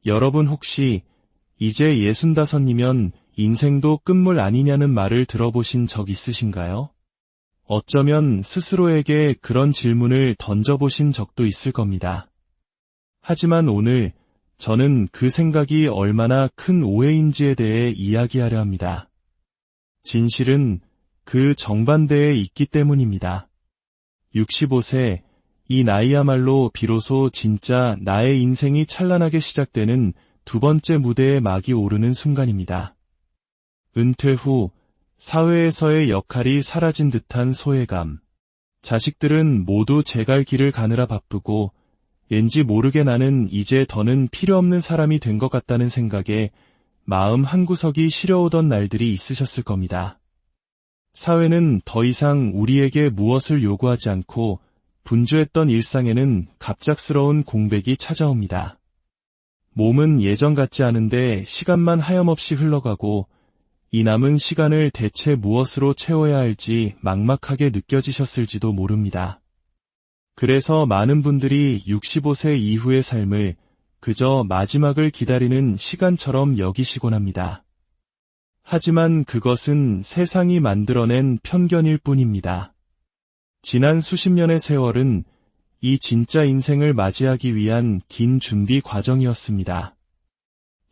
여러분 혹시 이제 65이면 인생도 끝물 아니냐는 말을 들어보신 적 있으신가요? 어쩌면 스스로에게 그런 질문을 던져보신 적도 있을 겁니다. 하지만 오늘 저는 그 생각이 얼마나 큰 오해인지에 대해 이야기하려 합니다. 진실은 그 정반대에 있기 때문입니다. 65세, 이 나이야말로 비로소 진짜 나의 인생이 찬란하게 시작되는 두 번째 무대에 막이 오르는 순간입니다. 은퇴 후 사회에서의 역할이 사라진 듯한 소외감. 자식들은 모두 제 갈 길을 가느라 바쁘고 왠지 모르게 나는 이제 더는 필요 없는 사람이 된 것 같다는 생각에 마음 한구석이 시려오던 날들이 있으셨을 겁니다. 사회는 더 이상 우리에게 무엇을 요구하지 않고 분주했던 일상에는 갑작스러운 공백이 찾아옵니다. 몸은 예전 같지 않은데 시간만 하염없이 흘러가고 이 남은 시간을 대체 무엇으로 채워야 할지 막막하게 느껴지셨을지도 모릅니다. 그래서 많은 분들이 65세 이후의 삶을 그저 마지막을 기다리는 시간처럼 여기시곤 합니다. 하지만 그것은 세상이 만들어낸 편견일 뿐입니다. 지난 수십 년의 세월은 이 진짜 인생을 맞이하기 위한 긴 준비 과정이었습니다.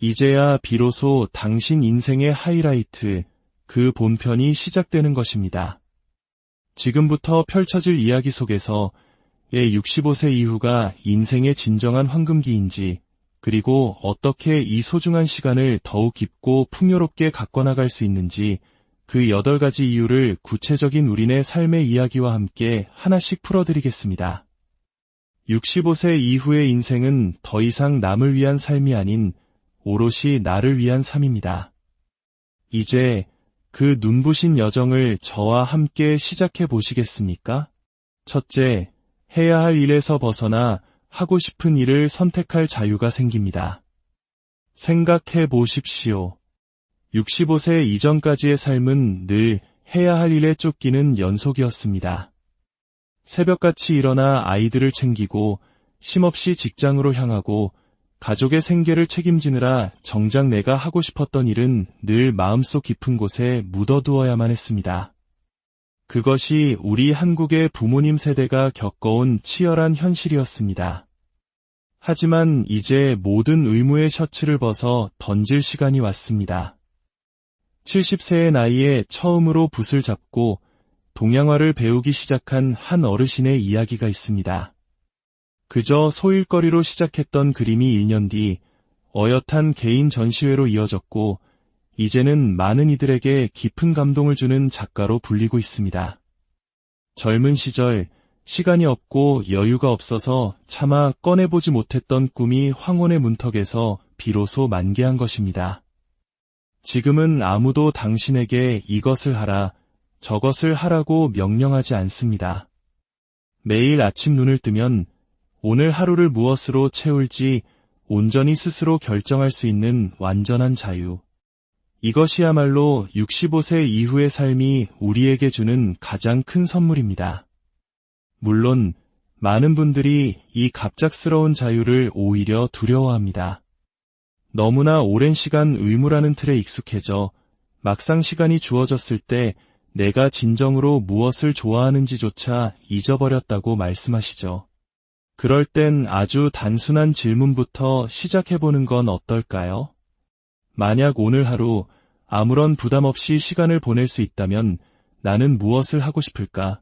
이제야 비로소 당신 인생의 하이라이트, 그 본편이 시작되는 것입니다. 지금부터 펼쳐질 이야기 속에서 65세 이후가 인생의 진정한 황금기인지, 그리고 어떻게 이 소중한 시간을 더욱 깊고 풍요롭게 가꿔나갈 수 있는지 그 8가지 이유를 구체적인 우리네 삶의 이야기와 함께 하나씩 풀어드리겠습니다. 65세 이후의 인생은 더 이상 남을 위한 삶이 아닌 오롯이 나를 위한 삶입니다. 이제 그 눈부신 여정을 저와 함께 시작해 보시겠습니까? 첫째, 해야 할 일에서 벗어나 하고 싶은 일을 선택할 자유가 생깁니다. 생각해 보십시오. 65세 이전까지의 삶은 늘 해야 할 일에 쫓기는 연속이었습니다. 새벽같이 일어나 아이들을 챙기고 쉼없이 직장으로 향하고 가족의 생계를 책임지느라 정작 내가 하고 싶었던 일은 늘 마음속 깊은 곳에 묻어두어야만 했습니다. 그것이 우리 한국의 부모님 세대가 겪어온 치열한 현실이었습니다. 하지만 이제 모든 의무의 셔츠를 벗어 던질 시간이 왔습니다. 70세의 나이에 처음으로 붓을 잡고 동양화를 배우기 시작한 한 어르신의 이야기가 있습니다. 그저 소일거리로 시작했던 그림이 1년 뒤 어엿한 개인 전시회로 이어졌고 이제는 많은 이들에게 깊은 감동을 주는 작가로 불리고 있습니다. 젊은 시절 시간이 없고 여유가 없어서 차마 꺼내보지 못했던 꿈이 황혼의 문턱에서 비로소 만개한 것입니다. 지금은 아무도 당신에게 이것을 하라, 저것을 하라고 명령하지 않습니다. 매일 아침 눈을 뜨면 오늘 하루를 무엇으로 채울지 온전히 스스로 결정할 수 있는 완전한 자유. 이것이야말로 65세 이후의 삶이 우리에게 주는 가장 큰 선물입니다. 물론 많은 분들이 이 갑작스러운 자유를 오히려 두려워합니다. 너무나 오랜 시간 의무라는 틀에 익숙해져 막상 시간이 주어졌을 때 내가 진정으로 무엇을 좋아하는지조차 잊어버렸다고 말씀하시죠. 그럴 땐 아주 단순한 질문부터 시작해보는 건 어떨까요? 만약 오늘 하루 아무런 부담 없이 시간을 보낼 수 있다면 나는 무엇을 하고 싶을까?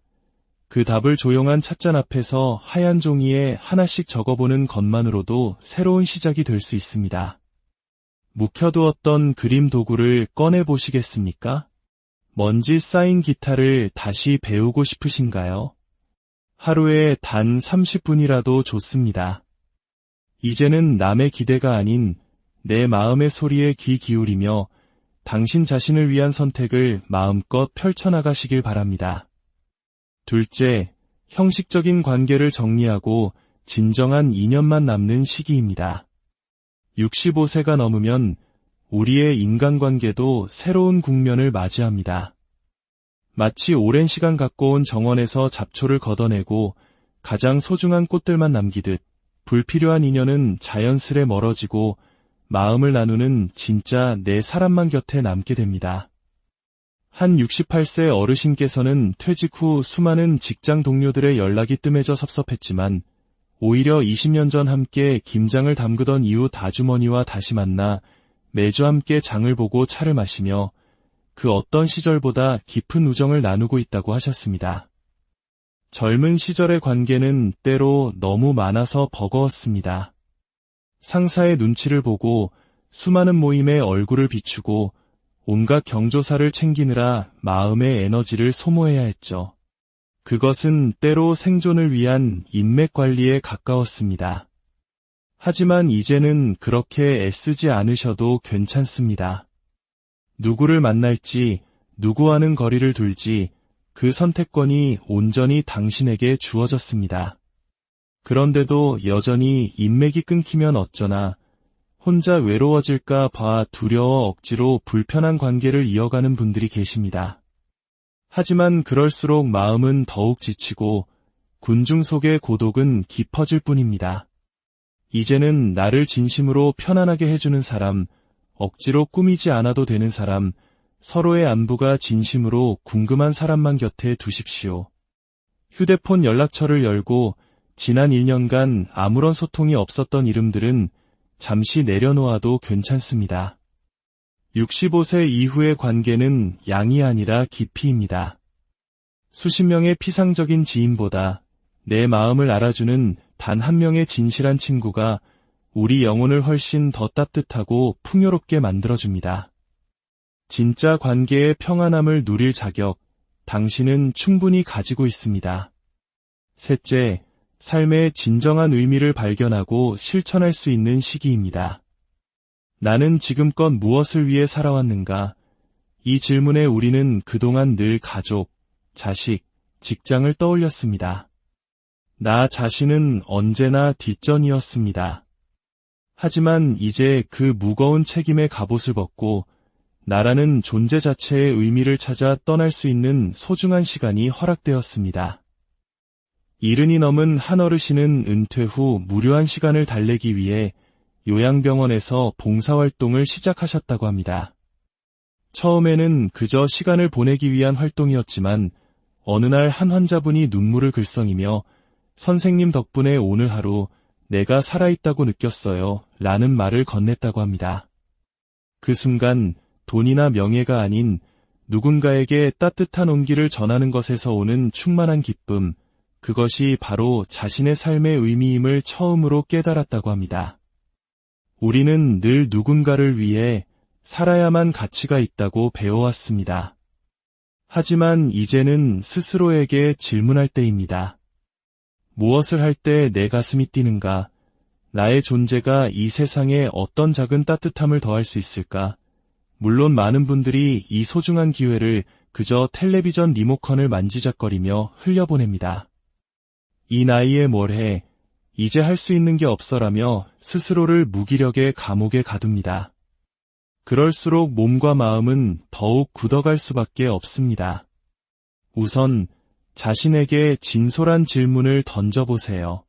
그 답을 조용한 찻잔 앞에서 하얀 종이에 하나씩 적어보는 것만으로도 새로운 시작이 될 수 있습니다. 묵혀두었던 그림 도구를 꺼내보시겠습니까? 먼지 쌓인 기타를 다시 배우고 싶으신가요? 하루에 단 30분이라도 좋습니다. 이제는 남의 기대가 아닌 내 마음의 소리에 귀 기울이며 당신 자신을 위한 선택을 마음껏 펼쳐나가시길 바랍니다. 둘째, 형식적인 관계를 정리하고 진정한 인연만 남는 시기입니다. 65세가 넘으면 우리의 인간관계도 새로운 국면을 맞이합니다. 마치 오랜 시간 갖고 온 정원에서 잡초를 걷어내고 가장 소중한 꽃들만 남기듯 불필요한 인연은 자연스레 멀어지고 마음을 나누는 진짜 내 사람만 곁에 남게 됩니다. 한 68세 어르신께서는 퇴직 후 수많은 직장 동료들의 연락이 뜸해져 섭섭했지만 오히려 20년 전 함께 김장을 담그던 이웃 아주머니와 다시 만나 매주 함께 장을 보고 차를 마시며 그 어떤 시절보다 깊은 우정을 나누고 있다고 하셨습니다. 젊은 시절의 관계는 때로 너무 많아서 버거웠습니다. 상사의 눈치를 보고 수많은 모임에 얼굴을 비추고 온갖 경조사를 챙기느라 마음의 에너지를 소모해야 했죠. 그것은 때로 생존을 위한 인맥 관리에 가까웠습니다. 하지만 이제는 그렇게 애쓰지 않으셔도 괜찮습니다. 누구를 만날지, 누구와는 거리를 둘지 그 선택권이 온전히 당신에게 주어졌습니다. 그런데도 여전히 인맥이 끊기면 어쩌나 혼자 외로워질까 봐 두려워 억지로 불편한 관계를 이어가는 분들이 계십니다. 하지만 그럴수록 마음은 더욱 지치고 군중 속의 고독은 깊어질 뿐입니다. 이제는 나를 진심으로 편안하게 해주는 사람, 억지로 꾸미지 않아도 되는 사람, 서로의 안부가 진심으로 궁금한 사람만 곁에 두십시오. 휴대폰 연락처를 열고 지난 1년간 아무런 소통이 없었던 이름들은 잠시 내려놓아도 괜찮습니다. 65세 이후의 관계는 양이 아니라 깊이입니다. 수십 명의 피상적인 지인보다 내 마음을 알아주는 단 한 명의 진실한 친구가 우리 영혼을 훨씬 더 따뜻하고 풍요롭게 만들어줍니다. 진짜 관계의 평안함을 누릴 자격, 당신은 충분히 가지고 있습니다. 셋째, 삶의 진정한 의미를 발견하고 실천할 수 있는 시기입니다. 나는 지금껏 무엇을 위해 살아왔는가? 이 질문에 우리는 그동안 늘 가족, 자식, 직장을 떠올렸습니다. 나 자신은 언제나 뒷전이었습니다. 하지만 이제 그 무거운 책임의 갑옷을 벗고 나라는 존재 자체의 의미를 찾아 떠날 수 있는 소중한 시간이 허락되었습니다. 70이 넘은 한 어르신은 은퇴 후 무료한 시간을 달래기 위해 요양병원에서 봉사활동을 시작하셨다고 합니다. 처음에는 그저 시간을 보내기 위한 활동이었지만 어느 날 한 환자분이 눈물을 글썽이며 선생님 덕분에 오늘 하루 내가 살아있다고 느꼈어요 라는 말을 건넸다고 합니다. 그 순간 돈이나 명예가 아닌 누군가에게 따뜻한 온기를 전하는 것에서 오는 충만한 기쁨, 그것이 바로 자신의 삶의 의미임을 처음으로 깨달았다고 합니다. 우리는 늘 누군가를 위해 살아야만 가치가 있다고 배워왔습니다. 하지만 이제는 스스로에게 질문할 때입니다. 무엇을 할 때 내 가슴이 뛰는가? 나의 존재가 이 세상에 어떤 작은 따뜻함을 더할 수 있을까? 물론 많은 분들이 이 소중한 기회를 그저 텔레비전 리모컨을 만지작거리며 흘려보냅니다. 이 나이에 뭘 해? 이제 할 수 있는 게 없어라며 스스로를 무기력의 감옥에 가둡니다. 그럴수록 몸과 마음은 더욱 굳어갈 수밖에 없습니다. 우선 자신에게 진솔한 질문을 던져보세요.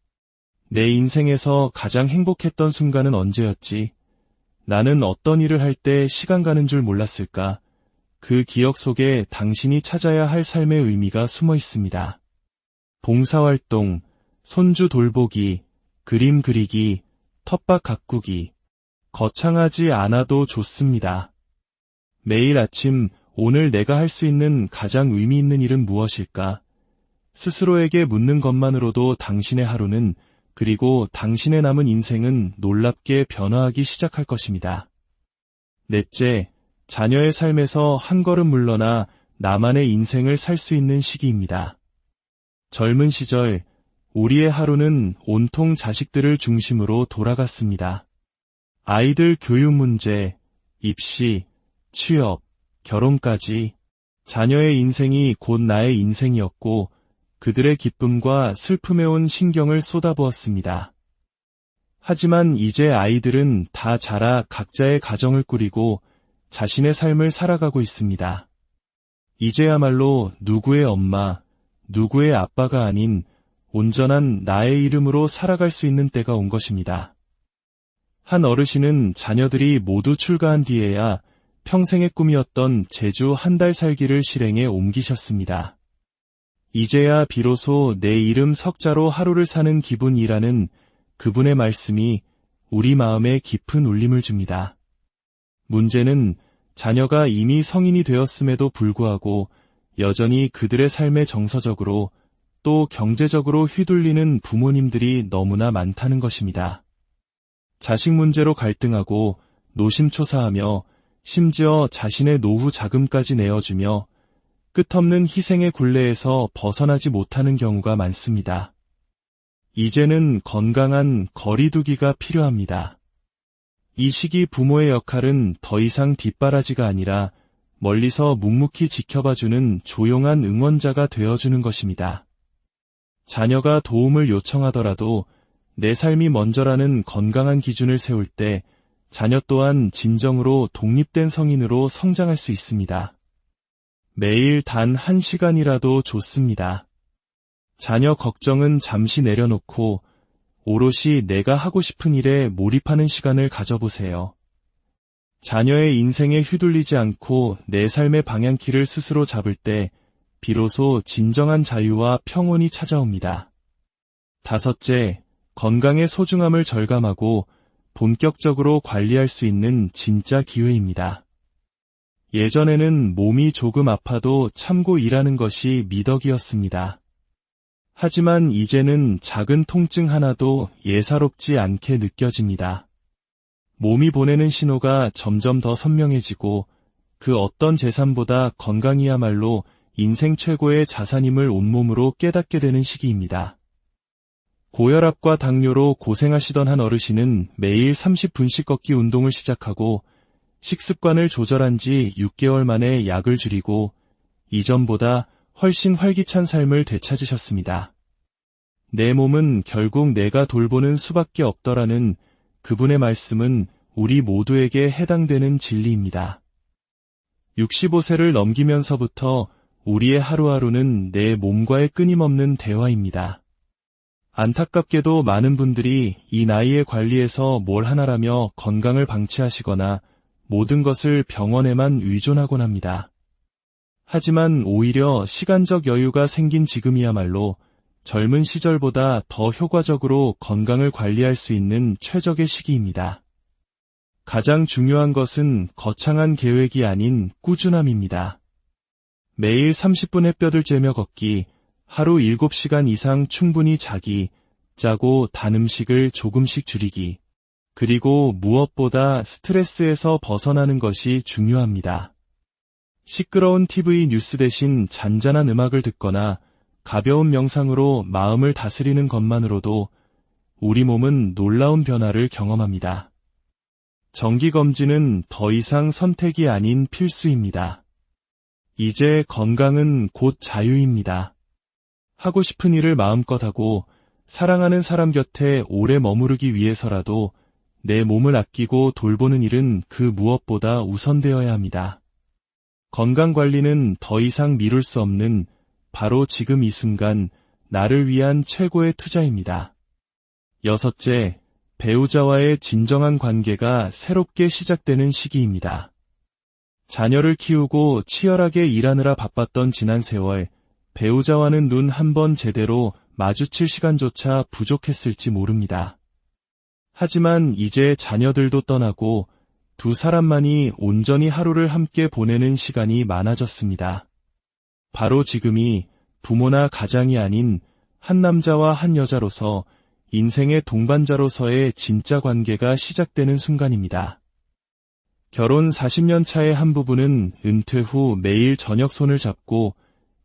내 인생에서 가장 행복했던 순간은 언제였지? 나는 어떤 일을 할 때 시간 가는 줄 몰랐을까? 그 기억 속에 당신이 찾아야 할 삶의 의미가 숨어 있습니다. 봉사활동, 손주 돌보기, 그림 그리기, 텃밭 가꾸기, 거창하지 않아도 좋습니다. 매일 아침 오늘 내가 할 수 있는 가장 의미 있는 일은 무엇일까? 스스로에게 묻는 것만으로도 당신의 하루는 그리고 당신의 남은 인생은 놀랍게 변화하기 시작할 것입니다. 넷째, 자녀의 삶에서 한 걸음 물러나 나만의 인생을 살 수 있는 시기입니다. 젊은 시절 우리의 하루는 온통 자식들을 중심으로 돌아갔습니다. 아이들 교육 문제, 입시, 취업, 결혼까지 자녀의 인생이 곧 나의 인생이었고 그들의 기쁨과 슬픔에 온 신경을 쏟아부었습니다. 하지만 이제 아이들은 다 자라 각자의 가정을 꾸리고 자신의 삶을 살아가고 있습니다. 이제야말로 누구의 엄마, 누구의 아빠가 아닌 온전한 나의 이름으로 살아갈 수 있는 때가 온 것입니다. 한 어르신은 자녀들이 모두 출가한 뒤에야 평생의 꿈이었던 제주 한 달 살기를 실행에 옮기셨습니다. 이제야 비로소 내 이름 석자로 하루를 사는 기분이라는 그분의 말씀이 우리 마음에 깊은 울림을 줍니다. 문제는 자녀가 이미 성인이 되었음에도 불구하고 여전히 그들의 삶에 정서적으로 또 경제적으로 휘둘리는 부모님들이 너무나 많다는 것입니다. 자식 문제로 갈등하고 노심초사하며 심지어 자신의 노후 자금까지 내어주며 끝없는 희생의 굴레에서 벗어나지 못하는 경우가 많습니다. 이제는 건강한 거리두기가 필요합니다. 이 시기 부모의 역할은 더 이상 뒷바라지가 아니라 멀리서 묵묵히 지켜봐주는 조용한 응원자가 되어주는 것입니다. 자녀가 도움을 요청하더라도 내 삶이 먼저라는 건강한 기준을 세울 때 자녀 또한 진정으로 독립된 성인으로 성장할 수 있습니다. 매일 단 1시간이라도 좋습니다. 자녀 걱정은 잠시 내려놓고 오롯이 내가 하고 싶은 일에 몰입하는 시간을 가져보세요. 자녀의 인생에 휘둘리지 않고 내 삶의 방향키를 스스로 잡을 때 비로소 진정한 자유와 평온이 찾아옵니다. 5째, 건강의 소중함을 절감하고 본격적으로 관리할 수 있는 진짜 기회입니다. 예전에는 몸이 조금 아파도 참고 일하는 것이 미덕이었습니다. 하지만 이제는 작은 통증 하나도 예사롭지 않게 느껴집니다. 몸이 보내는 신호가 점점 더 선명해지고 그 어떤 재산보다 건강이야말로 인생 최고의 자산임을 온몸으로 깨닫게 되는 시기입니다. 고혈압과 당뇨로 고생하시던 한 어르신은 매일 30분씩 걷기 운동을 시작하고 식습관을 조절한 지 6개월 만에 약을 줄이고 이전보다 훨씬 활기찬 삶을 되찾으셨습니다. 내 몸은 결국 내가 돌보는 수밖에 없더라는 그분의 말씀은 우리 모두에게 해당되는 진리입니다. 65세를 넘기면서부터 우리의 하루하루는 내 몸과의 끊임없는 대화입니다. 안타깝게도 많은 분들이 이 나이의 관리에서 뭘 하나라며 건강을 방치하시거나 모든 것을 병원에만 의존하곤 합니다. 하지만 오히려 시간적 여유가 생긴 지금이야말로 젊은 시절보다 더 효과적으로 건강을 관리할 수 있는 최적의 시기입니다. 가장 중요한 것은 거창한 계획이 아닌 꾸준함입니다. 매일 30분 햇볕을 쬐며 걷기, 하루 7시간 이상 충분히 자기, 짜고 단 음식을 조금씩 줄이기, 그리고 무엇보다 스트레스에서 벗어나는 것이 중요합니다. 시끄러운 TV 뉴스 대신 잔잔한 음악을 듣거나 가벼운 명상으로 마음을 다스리는 것만으로도 우리 몸은 놀라운 변화를 경험합니다. 정기검진은 더 이상 선택이 아닌 필수입니다. 이제 건강은 곧 자유입니다. 하고 싶은 일을 마음껏 하고 사랑하는 사람 곁에 오래 머무르기 위해서라도 내 몸을 아끼고 돌보는 일은 그 무엇보다 우선되어야 합니다. 건강관리는 더 이상 미룰 수 없는 바로 지금 이 순간 나를 위한 최고의 투자입니다. 6째, 배우자와의 진정한 관계가 새롭게 시작되는 시기입니다. 자녀를 키우고 치열하게 일하느라 바빴던 지난 세월, 배우자와는 눈 한 번 제대로 마주칠 시간조차 부족했을지 모릅니다. 하지만 이제 자녀들도 떠나고 두 사람만이 온전히 하루를 함께 보내는 시간이 많아졌습니다. 바로 지금이 부모나 가장이 아닌 한 남자와 한 여자로서 인생의 동반자로서의 진짜 관계가 시작되는 순간입니다. 결혼 40년 차의 한 부부는 은퇴 후 매일 저녁 손을 잡고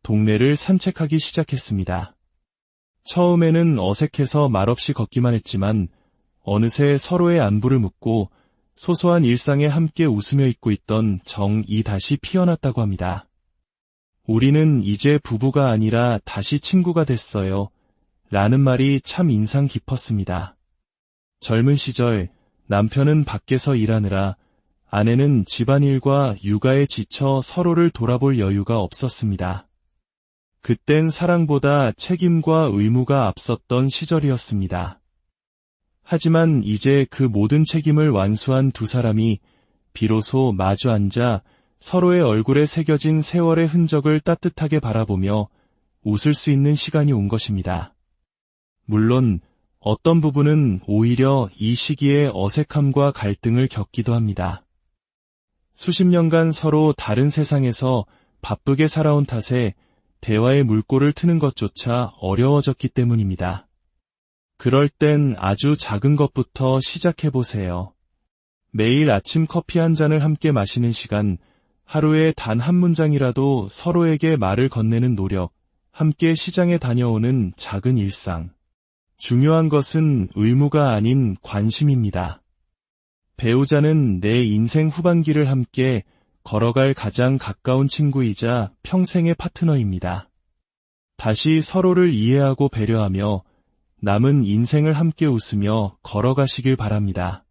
동네를 산책하기 시작했습니다. 처음에는 어색해서 말없이 걷기만 했지만 어느새 서로의 안부를 묻고 소소한 일상에 함께 웃으며 있고 있던 정이 다시 피어났다고 합니다. 우리는 이제 부부가 아니라 다시 친구가 됐어요. 라는 말이 참 인상 깊었습니다. 젊은 시절 남편은 밖에서 일하느라 아내는 집안일과 육아에 지쳐 서로를 돌아볼 여유가 없었습니다. 그땐 사랑보다 책임과 의무가 앞섰던 시절이었습니다. 하지만 이제 그 모든 책임을 완수한 두 사람이 비로소 마주 앉아 서로의 얼굴에 새겨진 세월의 흔적을 따뜻하게 바라보며 웃을 수 있는 시간이 온 것입니다. 물론 어떤 부분은 오히려 이 시기에 어색함과 갈등을 겪기도 합니다. 수십 년간 서로 다른 세상에서 바쁘게 살아온 탓에 대화의 물꼬를 트는 것조차 어려워졌기 때문입니다. 그럴 땐 아주 작은 것부터 시작해보세요. 매일 아침 커피 한 잔을 함께 마시는 시간, 하루에 단 한 문장이라도 서로에게 말을 건네는 노력, 함께 시장에 다녀오는 작은 일상. 중요한 것은 의무가 아닌 관심입니다. 배우자는 내 인생 후반기를 함께 걸어갈 가장 가까운 친구이자 평생의 파트너입니다. 다시 서로를 이해하고 배려하며 남은 인생을 함께 웃으며 걸어가시길 바랍니다.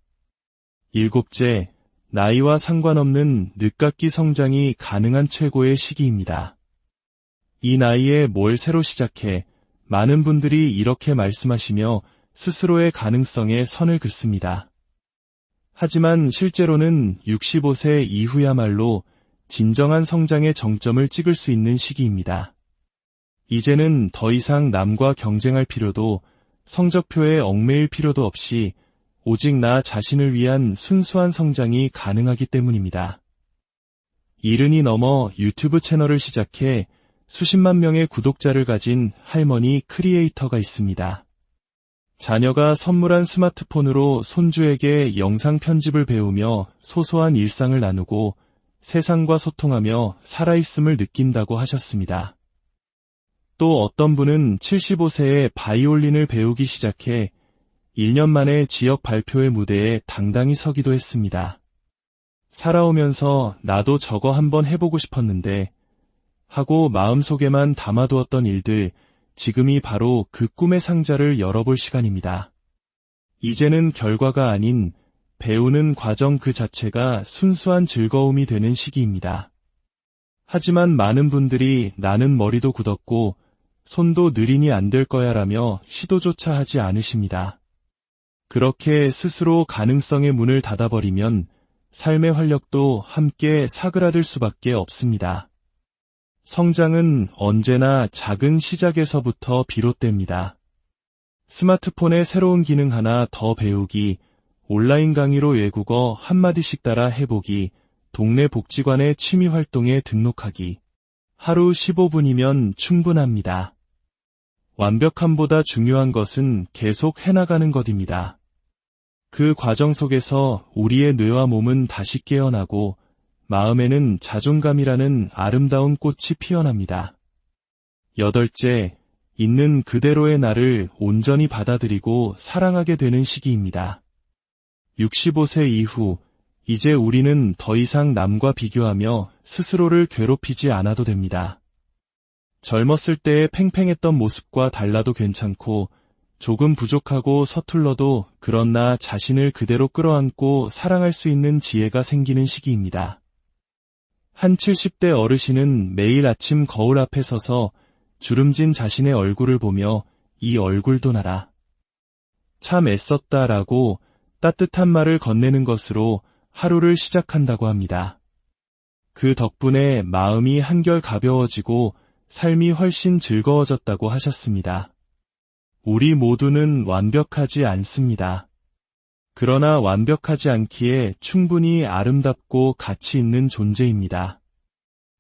7째, 나이와 상관없는 늦깎이 성장이 가능한 최고의 시기입니다. 이 나이에 뭘 새로 시작해? 많은 분들이 이렇게 말씀하시며 스스로의 가능성에 선을 긋습니다. 하지만 실제로는 65세 이후야말로 진정한 성장의 정점을 찍을 수 있는 시기입니다. 이제는 더 이상 남과 경쟁할 필요도 성적표에 얽매일 필요도 없이 오직 나 자신을 위한 순수한 성장이 가능하기 때문입니다. 70이 넘어 유튜브 채널을 시작해 수십만 명의 구독자를 가진 할머니 크리에이터가 있습니다. 자녀가 선물한 스마트폰으로 손주에게 영상 편집을 배우며 소소한 일상을 나누고 세상과 소통하며 살아있음을 느낀다고 하셨습니다. 또 어떤 분은 75세에 바이올린을 배우기 시작해 1년 만에 지역 발표회 무대에 당당히 서기도 했습니다. 살아오면서 나도 저거 한번 해보고 싶었는데 하고 마음속에만 담아두었던 일들, 지금이 바로 그 꿈의 상자를 열어볼 시간입니다. 이제는 결과가 아닌 배우는 과정 그 자체가 순수한 즐거움이 되는 시기입니다. 하지만 많은 분들이 나는 머리도 굳었고 손도 느리니 안 될 거야 라며 시도조차 하지 않으십니다. 그렇게 스스로 가능성의 문을 닫아버리면 삶의 활력도 함께 사그라들 수밖에 없습니다. 성장은 언제나 작은 시작에서부터 비롯됩니다. 스마트폰의 새로운 기능 하나 더 배우기, 온라인 강의로 외국어 한마디씩 따라 해보기, 동네 복지관의 취미 활동에 등록하기. 하루 15분이면 충분합니다. 완벽함보다 중요한 것은 계속 해나가는 것입니다. 그 과정 속에서 우리의 뇌와 몸은 다시 깨어나고 마음에는 자존감이라는 아름다운 꽃이 피어납니다. 8째, 있는 그대로의 나를 온전히 받아들이고 사랑하게 되는 시기입니다. 65세 이후, 이제 우리는 더 이상 남과 비교하며 스스로를 괴롭히지 않아도 됩니다. 젊었을 때의 팽팽했던 모습과 달라도 괜찮고, 조금 부족하고 서툴러도 그런 나 자신을 그대로 끌어안고 사랑할 수 있는 지혜가 생기는 시기입니다. 한 70대 어르신은 매일 아침 거울 앞에 서서 주름진 자신의 얼굴을 보며 이 얼굴도 나라. 참 애썼다라고 따뜻한 말을 건네는 것으로 하루를 시작한다고 합니다. 그 덕분에 마음이 한결 가벼워지고 삶이 훨씬 즐거워졌다고 하셨습니다. 우리 모두는 완벽하지 않습니다. 그러나 완벽하지 않기에 충분히 아름답고 가치 있는 존재입니다.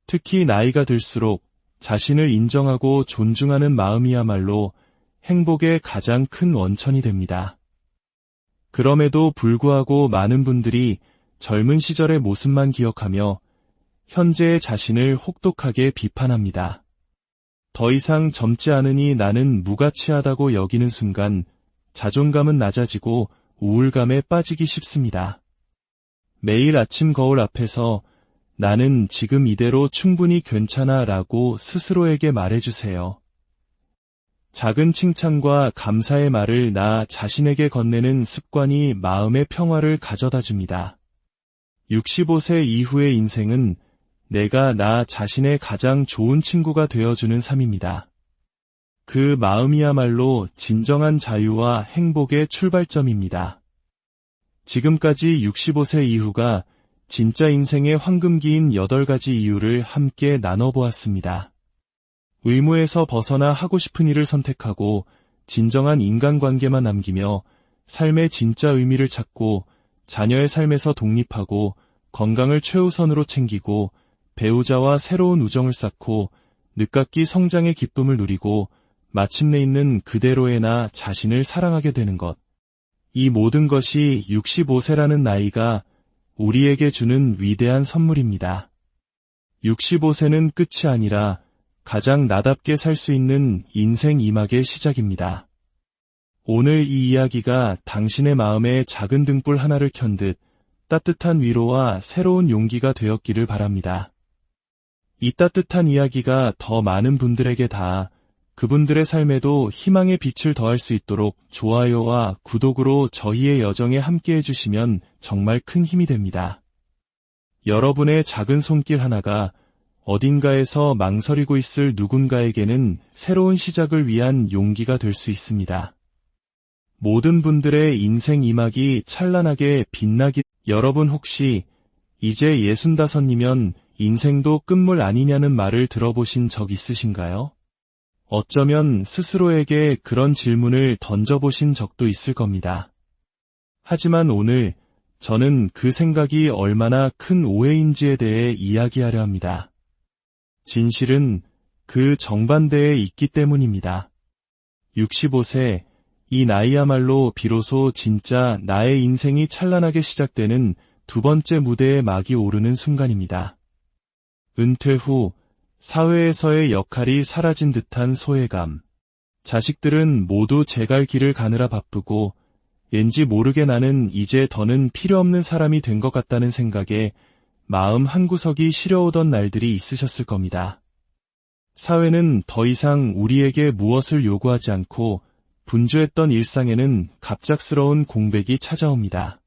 특히 나이가 들수록 자신을 인정하고 존중하는 마음이야말로 행복의 가장 큰 원천이 됩니다. 그럼에도 불구하고 많은 분들이 젊은 시절의 모습만 기억하며 현재의 자신을 혹독하게 비판합니다. 더 이상 젊지 않으니 나는 무가치하다고 여기는 순간 자존감은 낮아지고 우울감에 빠지기 쉽습니다. 매일 아침 거울 앞에서 나는 지금 이대로 충분히 괜찮아 라고 스스로에게 말해주세요. 작은 칭찬과 감사의 말을 나 자신에게 건네는 습관이 마음의 평화를 가져다 줍니다. 65세 이후의 인생은 내가 나 자신의 가장 좋은 친구가 되어주는 삶입니다. 그 마음이야말로 진정한 자유와 행복의 출발점입니다. 지금까지 65세 이후가 진짜 인생의 황금기인 8가지 이유를 함께 나눠보았습니다. 의무에서 벗어나 하고 싶은 일을 선택하고 진정한 인간관계만 남기며 삶의 진짜 의미를 찾고 자녀의 삶에서 독립하고 건강을 최우선으로 챙기고 배우자와 새로운 우정을 쌓고 늦깎이 성장의 기쁨을 누리고 마침내 있는 그대로의 나 자신을 사랑하게 되는 것. 이 모든 것이 65세라는 나이가 우리에게 주는 위대한 선물입니다. 65세는 끝이 아니라 가장 나답게 살 수 있는 인생 2막의 시작입니다. 오늘 이 이야기가 당신의 마음에 작은 등불 하나를 켠 듯 따뜻한 위로와 새로운 용기가 되었기를 바랍니다. 이 따뜻한 이야기가 더 많은 분들에게 닿아 그분들의 삶에도 희망의 빛을 더할 수 있도록 좋아요와 구독으로 저희의 여정에 함께해 주시면 정말 큰 힘이 됩니다. 여러분의 작은 손길 하나가 어딘가에서 망설이고 있을 누군가에게는 새로운 시작을 위한 용기가 될 수 있습니다. 모든 분들의 인생 2막이 찬란하게 빛나기. 여러분 혹시 이제 65이면 인생도 끝물 아니냐는 말을 들어보신 적 있으신가요? 어쩌면 스스로에게 그런 질문을 던져보신 적도 있을 겁니다. 하지만 오늘 저는 그 생각이 얼마나 큰 오해인지에 대해 이야기하려 합니다. 진실은 그 정반대에 있기 때문입니다. 65세, 이 나이야말로 비로소 진짜 나의 인생이 찬란하게 시작되는 두 번째 무대에 막이 오르는 순간입니다. 은퇴 후 사회에서의 역할이 사라진 듯한 소외감. 자식들은 모두 제 갈 길을 가느라 바쁘고 왠지 모르게 나는 이제 더는 필요 없는 사람이 된 것 같다는 생각에 마음 한구석이 시려오던 날들이 있으셨을 겁니다. 사회는 더 이상 우리에게 무엇을 요구하지 않고 분주했던 일상에는 갑작스러운 공백이 찾아옵니다.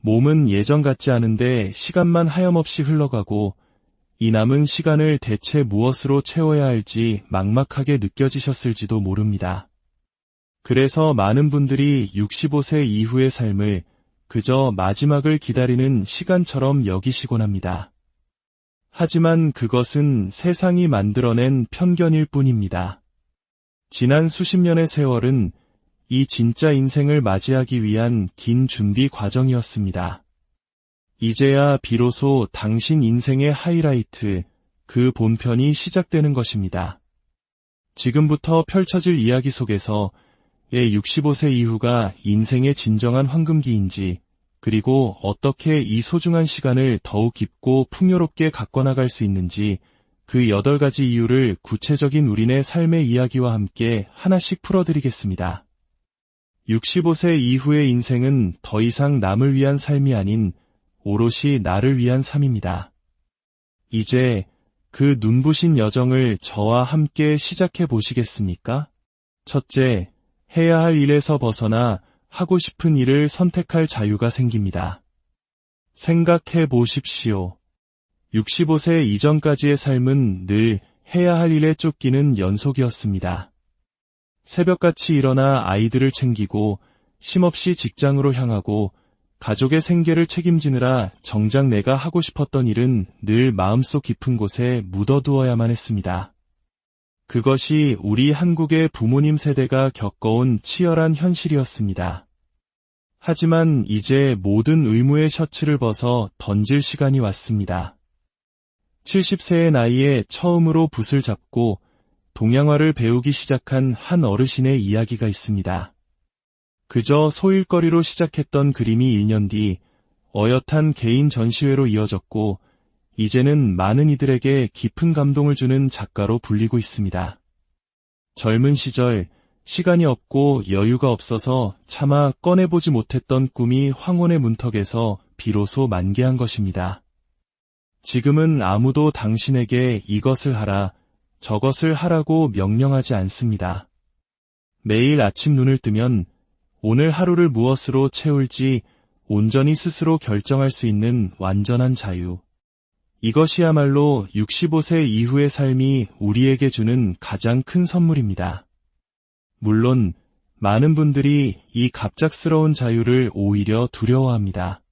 몸은 예전 같지 않은데 시간만 하염없이 흘러가고 이 남은 시간을 대체 무엇으로 채워야 할지 막막하게 느껴지셨을지도 모릅니다. 그래서 많은 분들이 65세 이후의 삶을 그저 마지막을 기다리는 시간처럼 여기시곤 합니다. 하지만 그것은 세상이 만들어낸 편견일 뿐입니다. 지난 수십 년의 세월은 이 진짜 인생을 맞이하기 위한 긴 준비 과정이었습니다. 이제야 비로소 당신 인생의 하이라이트, 그 본편이 시작되는 것입니다. 지금부터 펼쳐질 이야기 속에서 65세 이후가 인생의 진정한 황금기인지, 그리고 어떻게 이 소중한 시간을 더욱 깊고 풍요롭게 가꿔나갈 수 있는지 그 8가지 이유를 구체적인 우리네 삶의 이야기와 함께 하나씩 풀어드리겠습니다. 65세 이후의 인생은 더 이상 남을 위한 삶이 아닌 오롯이 나를 위한 삶입니다. 이제 그 눈부신 여정을 저와 함께 시작해 보시겠습니까? 첫째, 해야 할 일에서 벗어나 하고 싶은 일을 선택할 자유가 생깁니다. 생각해 보십시오. 65세 이전까지의 삶은 늘 해야 할 일에 쫓기는 연속이었습니다. 새벽같이 일어나 아이들을 챙기고 쉼없이 직장으로 향하고 가족의 생계를 책임지느라 정작 내가 하고 싶었던 일은 늘 마음속 깊은 곳에 묻어두어야만 했습니다. 그것이 우리 한국의 부모님 세대가 겪어온 치열한 현실이었습니다. 하지만 이제 모든 의무의 셔츠를 벗어 던질 시간이 왔습니다. 70세의 나이에 처음으로 붓을 잡고 동양화를 배우기 시작한 한 어르신의 이야기가 있습니다. 그저 소일거리로 시작했던 그림이 1년 뒤 어엿한 개인 전시회로 이어졌고 이제는 많은 이들에게 깊은 감동을 주는 작가로 불리고 있습니다. 젊은 시절 시간이 없고 여유가 없어서 차마 꺼내보지 못했던 꿈이 황혼의 문턱에서 비로소 만개한 것입니다. 지금은 아무도 당신에게 이것을 하라, 저것을 하라고 명령하지 않습니다. 매일 아침 눈을 뜨면 오늘 하루를 무엇으로 채울지 온전히 스스로 결정할 수 있는 완전한 자유. 이것이야말로 65세 이후의 삶이 우리에게 주는 가장 큰 선물입니다. 물론 많은 분들이 이 갑작스러운 자유를 오히려 두려워합니다.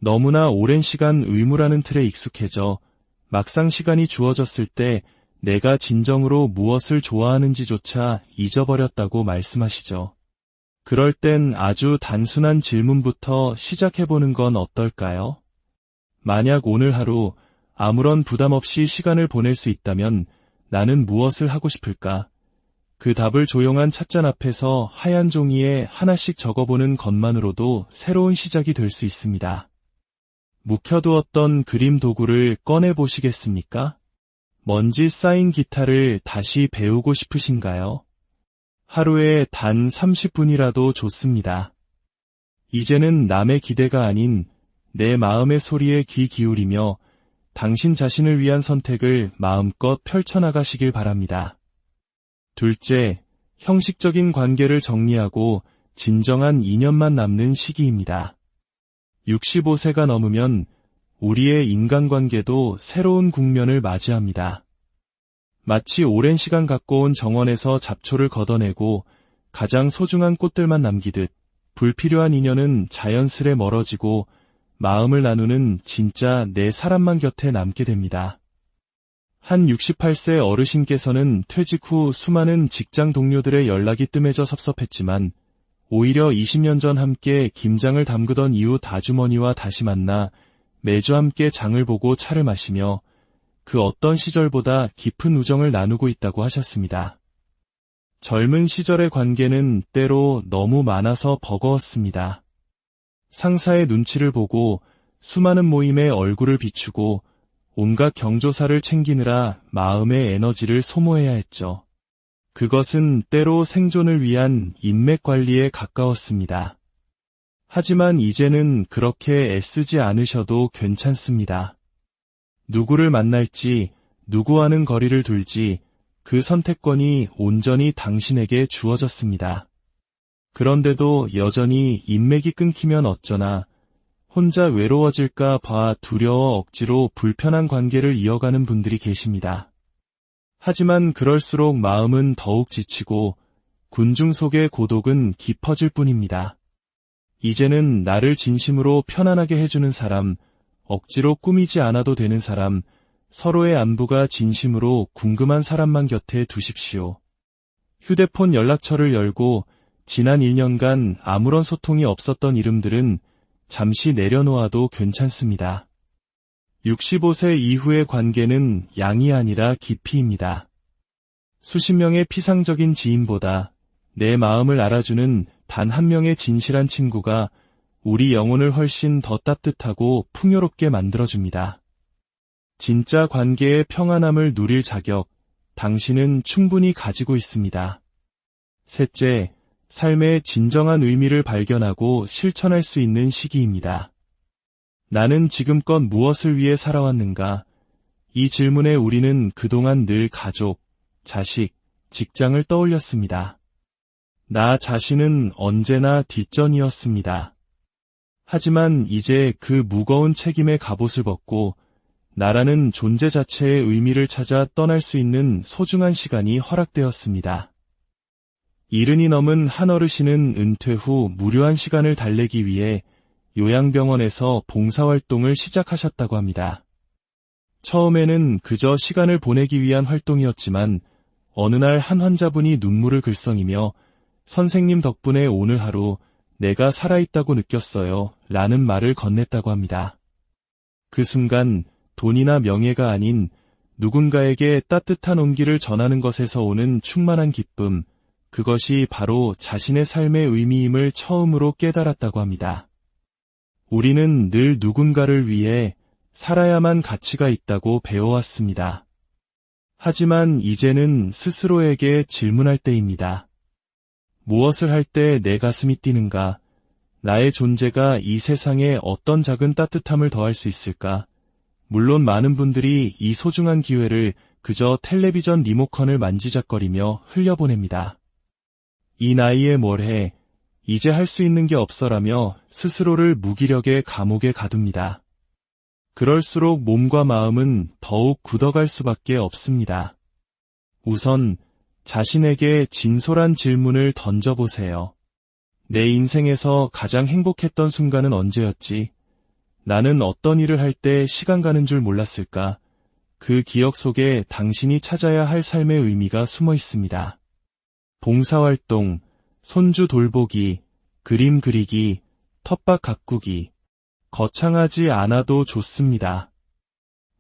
너무나 오랜 시간 의무라는 틀에 익숙해져 막상 시간이 주어졌을 때 내가 진정으로 무엇을 좋아하는지조차 잊어버렸다고 말씀하시죠. 그럴 땐 아주 단순한 질문부터 시작해보는 건 어떨까요? 만약 오늘 하루 아무런 부담 없이 시간을 보낼 수 있다면 나는 무엇을 하고 싶을까? 그 답을 조용한 찻잔 앞에서 하얀 종이에 하나씩 적어보는 것만으로도 새로운 시작이 될 수 있습니다. 묵혀두었던 그림 도구를 꺼내보시겠습니까? 먼지 쌓인 기타를 다시 배우고 싶으신가요? 하루에 단 30분이라도 좋습니다. 이제는 남의 기대가 아닌 내 마음의 소리에 귀 기울이며 당신 자신을 위한 선택을 마음껏 펼쳐나가시길 바랍니다. 둘째, 형식적인 관계를 정리하고 진정한 인연만 남는 시기입니다. 65세가 넘으면 우리의 인간관계도 새로운 국면을 맞이합니다. 마치 오랜 시간 갖고 온 정원에서 잡초를 걷어내고 가장 소중한 꽃들만 남기듯 불필요한 인연은 자연스레 멀어지고 마음을 나누는 진짜 내 사람만 곁에 남게 됩니다. 한 68세 어르신께서는 퇴직 후 수많은 직장 동료들의 연락이 뜸해져 섭섭했지만 오히려 20년 전 함께 김장을 담그던 이웃 아주머니와 다시 만나 매주 함께 장을 보고 차를 마시며 그 어떤 시절보다 깊은 우정을 나누고 있다고 하셨습니다. 젊은 시절의 관계는 때로 너무 많아서 버거웠습니다. 상사의 눈치를 보고 수많은 모임에 얼굴을 비추고 온갖 경조사를 챙기느라 마음의 에너지를 소모해야 했죠. 그것은 때로 생존을 위한 인맥 관리에 가까웠습니다. 하지만 이제는 그렇게 애쓰지 않으셔도 괜찮습니다. 누구를 만날지, 누구와는 거리를 둘지 그 선택권이 온전히 당신에게 주어졌습니다. 그런데도 여전히 인맥이 끊기면 어쩌나 혼자 외로워질까 봐 두려워 억지로 불편한 관계를 이어가는 분들이 계십니다. 하지만 그럴수록 마음은 더욱 지치고 군중 속의 고독은 깊어질 뿐입니다. 이제는 나를 진심으로 편안하게 해주는 사람, 억지로 꾸미지 않아도 되는 사람, 서로의 안부가 진심으로 궁금한 사람만 곁에 두십시오. 휴대폰 연락처를 열고 지난 1년간 아무런 소통이 없었던 이름들은 잠시 내려놓아도 괜찮습니다. 65세 이후의 관계는 양이 아니라 깊이입니다. 수십 명의 피상적인 지인보다 내 마음을 알아주는 단 한 명의 진실한 친구가 우리 영혼을 훨씬 더 따뜻하고 풍요롭게 만들어줍니다. 진짜 관계의 평안함을 누릴 자격, 당신은 충분히 가지고 있습니다. 셋째, 삶의 진정한 의미를 발견하고 실천할 수 있는 시기입니다. 나는 지금껏 무엇을 위해 살아왔는가? 이 질문에 우리는 그동안 늘 가족, 자식, 직장을 떠올렸습니다. 나 자신은 언제나 뒷전이었습니다. 하지만 이제 그 무거운 책임의 갑옷을 벗고 나라는 존재 자체의 의미를 찾아 떠날 수 있는 소중한 시간이 허락되었습니다. 70이 넘은 한 어르신은 은퇴 후 무료한 시간을 달래기 위해 요양병원에서 봉사활동을 시작하셨다고 합니다. 처음에는 그저 시간을 보내기 위한 활동이었지만 어느 날 한 환자분이 눈물을 글썽이며 선생님 덕분에 오늘 하루 내가 살아있다고 느꼈어요 라는 말을 건넸다고 합니다. 그 순간 돈이나 명예가 아닌 누군가에게 따뜻한 온기를 전하는 것에서 오는 충만한 기쁨, 그것이 바로 자신의 삶의 의미임을 처음으로 깨달았다고 합니다. 우리는 늘 누군가를 위해 살아야만 가치가 있다고 배워왔습니다. 하지만 이제는 스스로에게 질문할 때입니다. 무엇을 할 때 내 가슴이 뛰는가? 나의 존재가 이 세상에 어떤 작은 따뜻함을 더할 수 있을까? 물론 많은 분들이 이 소중한 기회를 그저 텔레비전 리모컨을 만지작거리며 흘려보냅니다. 이 나이에 뭘 해? 이제 할 수 있는 게 없어라며 스스로를 무기력의 감옥에 가둡니다. 그럴수록 몸과 마음은 더욱 굳어갈 수밖에 없습니다. 우선 자신에게 진솔한 질문을 던져보세요. 내 인생에서 가장 행복했던 순간은 언제였지? 나는 어떤 일을 할 때 시간 가는 줄 몰랐을까? 그 기억 속에 당신이 찾아야 할 삶의 의미가 숨어 있습니다. 봉사활동, 손주 돌보기, 그림 그리기, 텃밭 가꾸기, 거창하지 않아도 좋습니다.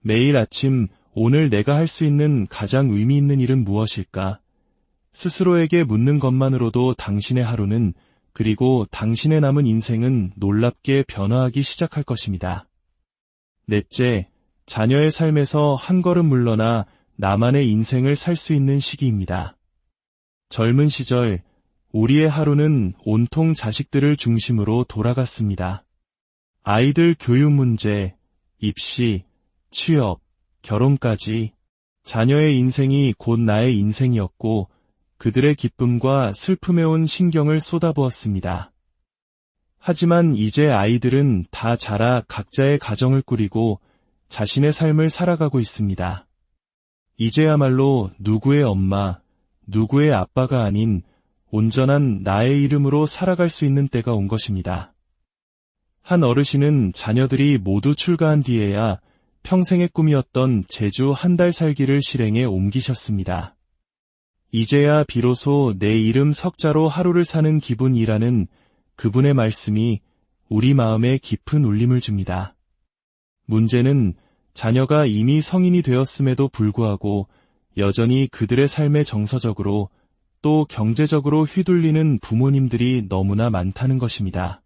매일 아침 오늘 내가 할 수 있는 가장 의미 있는 일은 무엇일까? 스스로에게 묻는 것만으로도 당신의 하루는 그리고 당신의 남은 인생은 놀랍게 변화하기 시작할 것입니다. 넷째, 자녀의 삶에서 한 걸음 물러나 나만의 인생을 살 수 있는 시기입니다. 젊은 시절 우리의 하루는 온통 자식들을 중심으로 돌아갔습니다. 아이들 교육 문제, 입시, 취업, 결혼까지 자녀의 인생이 곧 나의 인생이었고 그들의 기쁨과 슬픔에 온 신경을 쏟아부었습니다. 하지만 이제 아이들은 다 자라 각자의 가정을 꾸리고 자신의 삶을 살아가고 있습니다. 이제야말로 누구의 엄마, 누구의 아빠가 아닌 온전한 나의 이름으로 살아갈 수 있는 때가 온 것입니다. 한 어르신은 자녀들이 모두 출가한 뒤에야 평생의 꿈이었던 제주 한 달 살기를 실행에 옮기셨습니다. 이제야 비로소 내 이름 석자로 하루를 사는 기분이라는 그분의 말씀이 우리 마음에 깊은 울림을 줍니다. 문제는 자녀가 이미 성인이 되었음에도 불구하고 여전히 그들의 삶에 정서적으로 또 경제적으로 휘둘리는 부모님들이 너무나 많다는 것입니다.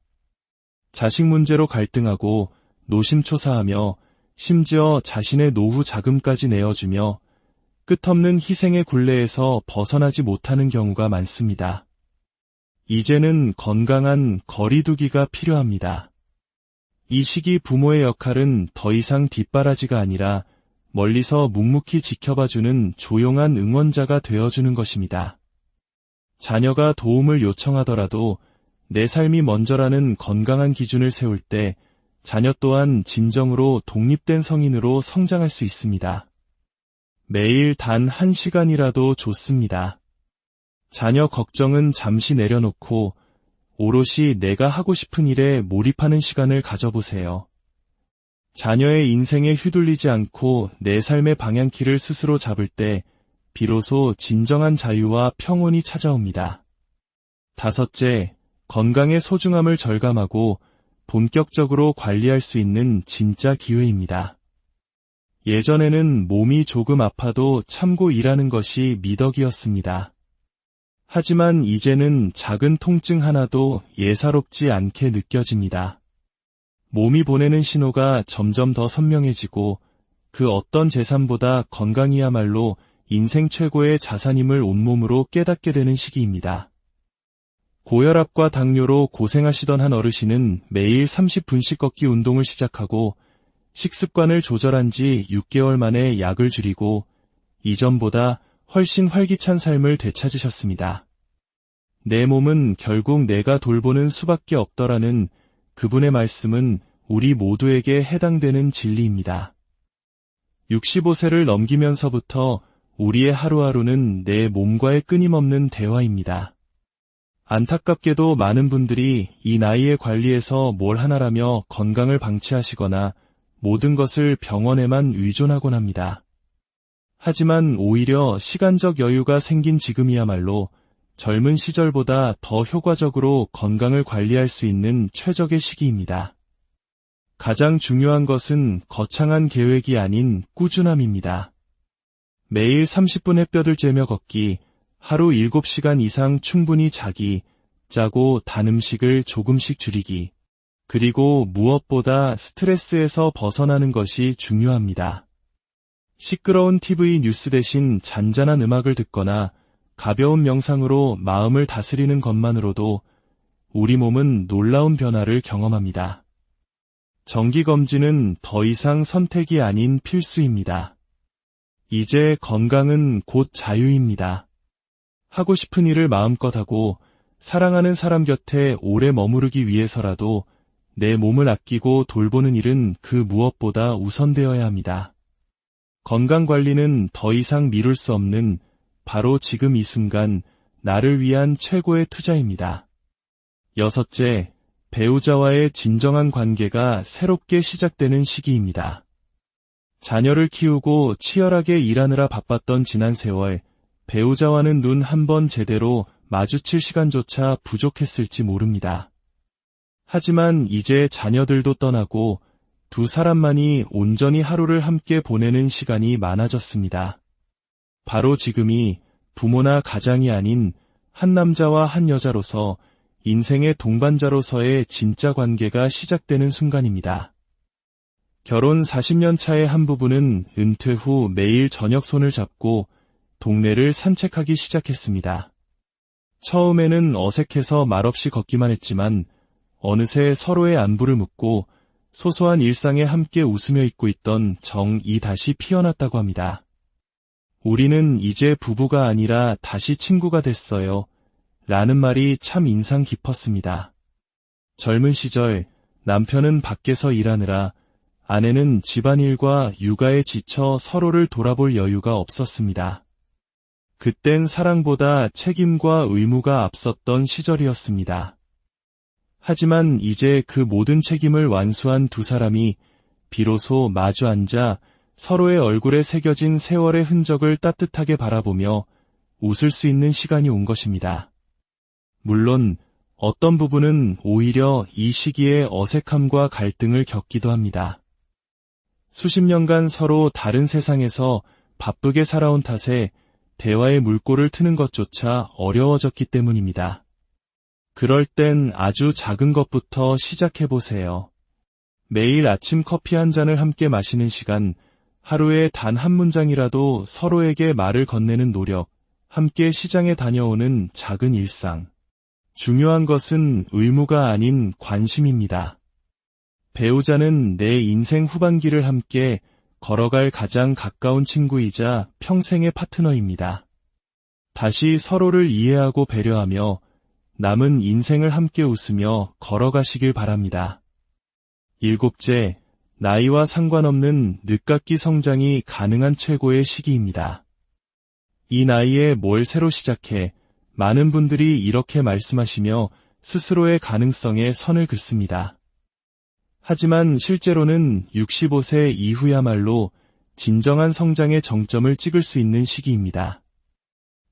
자식 문제로 갈등하고 노심초사하며 심지어 자신의 노후 자금까지 내어주며 끝없는 희생의 굴레에서 벗어나지 못하는 경우가 많습니다. 이제는 건강한 거리두기가 필요합니다. 이 시기 부모의 역할은 더 이상 뒷바라지가 아니라 멀리서 묵묵히 지켜봐주는 조용한 응원자가 되어주는 것입니다. 자녀가 도움을 요청하더라도 내 삶이 먼저라는 건강한 기준을 세울 때 자녀 또한 진정으로 독립된 성인으로 성장할 수 있습니다. 매일 단 1시간이라도 좋습니다. 자녀 걱정은 잠시 내려놓고 오롯이 내가 하고 싶은 일에 몰입하는 시간을 가져보세요. 자녀의 인생에 휘둘리지 않고 내 삶의 방향키를 스스로 잡을 때 비로소 진정한 자유와 평온이 찾아옵니다. 다섯째, 건강의 소중함을 절감하고 본격적으로 관리할 수 있는 진짜 기회입니다. 예전에는 몸이 조금 아파도 참고 일하는 것이 미덕이었습니다. 하지만 이제는 작은 통증 하나도 예사롭지 않게 느껴집니다. 몸이 보내는 신호가 점점 더 선명해지고 그 어떤 재산보다 건강이야말로 인생 최고의 자산임을 온몸으로 깨닫게 되는 시기입니다. 고혈압과 당뇨로 고생하시던 한 어르신은 매일 30분씩 걷기 운동을 시작하고 식습관을 조절한 지 6개월 만에 약을 줄이고 이전보다 훨씬 활기찬 삶을 되찾으셨습니다. 내 몸은 결국 내가 돌보는 수밖에 없더라는 그분의 말씀은 우리 모두에게 해당되는 진리입니다. 65세를 넘기면서부터 우리의 하루하루는 내 몸과의 끊임없는 대화입니다. 안타깝게도 많은 분들이 이 나이의 관리에서 뭘 하나라며 건강을 방치하시거나 모든 것을 병원에만 의존하곤 합니다. 하지만 오히려 시간적 여유가 생긴 지금이야말로 젊은 시절보다 더 효과적으로 건강을 관리할 수 있는 최적의 시기입니다. 가장 중요한 것은 거창한 계획이 아닌 꾸준함입니다. 매일 30분 햇볕을 쬐며 걷기, 하루 7시간 이상 충분히 자기, 짜고 단 음식을 조금씩 줄이기, 그리고 무엇보다 스트레스에서 벗어나는 것이 중요합니다. 시끄러운 TV 뉴스 대신 잔잔한 음악을 듣거나 가벼운 명상으로 마음을 다스리는 것만으로도 우리 몸은 놀라운 변화를 경험합니다. 정기검진은 더 이상 선택이 아닌 필수입니다. 이제 건강은 곧 자유입니다. 하고 싶은 일을 마음껏 하고 사랑하는 사람 곁에 오래 머무르기 위해서라도 내 몸을 아끼고 돌보는 일은 그 무엇보다 우선되어야 합니다. 건강관리는 더 이상 미룰 수 없는 바로 지금 이 순간 나를 위한 최고의 투자입니다. 여섯째, 배우자와의 진정한 관계가 새롭게 시작되는 시기입니다. 자녀를 키우고 치열하게 일하느라 바빴던 지난 세월, 배우자와는 눈 한 번 제대로 마주칠 시간조차 부족했을지 모릅니다. 하지만 이제 자녀들도 떠나고 두 사람만이 온전히 하루를 함께 보내는 시간이 많아졌습니다. 바로 지금이 부모나 가장이 아닌 한 남자와 한 여자로서 인생의 동반자로서의 진짜 관계가 시작되는 순간입니다. 결혼 40년 차의 한 부부는 은퇴 후 매일 저녁 손을 잡고 동네를 산책하기 시작했습니다. 처음에는 어색해서 말없이 걷기만 했지만 어느새 서로의 안부를 묻고 소소한 일상에 함께 웃으며 있고 있던 정이 다시 피어났다고 합니다. 우리는 이제 부부가 아니라 다시 친구가 됐어요. 라는 말이 참 인상 깊었습니다. 젊은 시절 남편은 밖에서 일하느라 아내는 집안일과 육아에 지쳐 서로를 돌아볼 여유가 없었습니다. 그땐 사랑보다 책임과 의무가 앞섰던 시절이었습니다. 하지만 이제 그 모든 책임을 완수한 두 사람이 비로소 마주 앉아 서로의 얼굴에 새겨진 세월의 흔적을 따뜻하게 바라보며 웃을 수 있는 시간이 온 것입니다. 물론 어떤 부부는 오히려 이 시기에 어색함과 갈등을 겪기도 합니다. 수십 년간 서로 다른 세상에서 바쁘게 살아온 탓에 대화의 물꼬를 트는 것조차 어려워졌기 때문입니다. 그럴 땐 아주 작은 것부터 시작해보세요. 매일 아침 커피 한 잔을 함께 마시는 시간, 하루에 단 한 문장이라도 서로에게 말을 건네는 노력, 함께 시장에 다녀오는 작은 일상. 중요한 것은 의무가 아닌 관심입니다. 배우자는 내 인생 후반기를 함께 걸어갈 가장 가까운 친구이자 평생의 파트너입니다. 다시 서로를 이해하고 배려하며 남은 인생을 함께 웃으며 걸어가시길 바랍니다. 일곱째, 나이와 상관없는 늦깎이 성장이 가능한 최고의 시기입니다. 이 나이에 뭘 새로 시작해 많은 분들이 이렇게 말씀하시며 스스로의 가능성에 선을 긋습니다. 하지만 실제로는 65세 이후야말로 진정한 성장의 정점을 찍을 수 있는 시기입니다.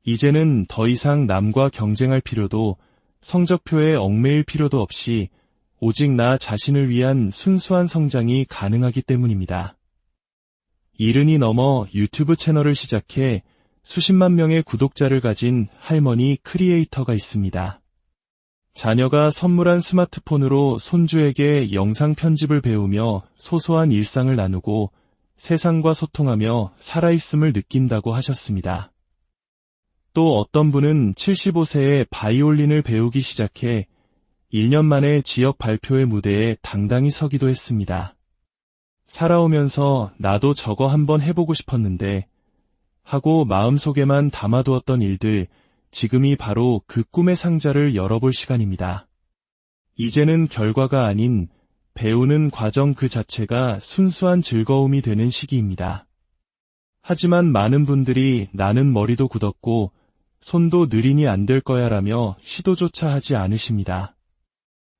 이제는 더 이상 남과 경쟁할 필요도 성적표에 얽매일 필요도 없이 오직 나 자신을 위한 순수한 성장이 가능하기 때문입니다. 70이 넘어 유튜브 채널을 시작해 수십만 명의 구독자를 가진 할머니 크리에이터가 있습니다. 자녀가 선물한 스마트폰으로 손주에게 영상 편집을 배우며 소소한 일상을 나누고 세상과 소통하며 살아있음을 느낀다고 하셨습니다. 또 어떤 분은 75세에 바이올린을 배우기 시작해 1년 만에 지역 발표회 무대에 당당히 서기도 했습니다. 살아오면서 나도 저거 한번 해보고 싶었는데 하고 마음속에만 담아두었던 일들, 지금이 바로 그 꿈의 상자를 열어볼 시간입니다. 이제는 결과가 아닌 배우는 과정 그 자체가 순수한 즐거움이 되는 시기입니다. 하지만 많은 분들이 나는 머리도 굳었고 손도 느리니 안 될 거야 라며 시도조차 하지 않으십니다.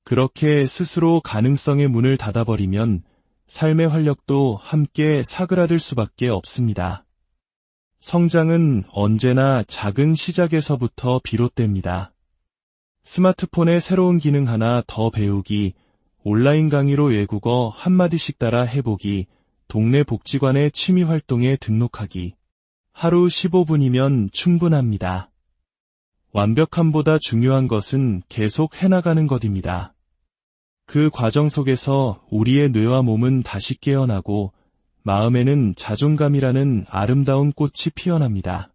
그렇게 스스로 가능성의 문을 닫아버리면 삶의 활력도 함께 사그라들 수밖에 없습니다. 성장은 언제나 작은 시작에서부터 비롯됩니다. 스마트폰의 새로운 기능 하나 더 배우기, 온라인 강의로 외국어 한마디씩 따라 해보기, 동네 복지관의 취미 활동에 등록하기. 하루 15분이면 충분합니다. 완벽함보다 중요한 것은 계속 해나가는 것입니다. 그 과정 속에서 우리의 뇌와 몸은 다시 깨어나고 마음에는 자존감이라는 아름다운 꽃이 피어납니다.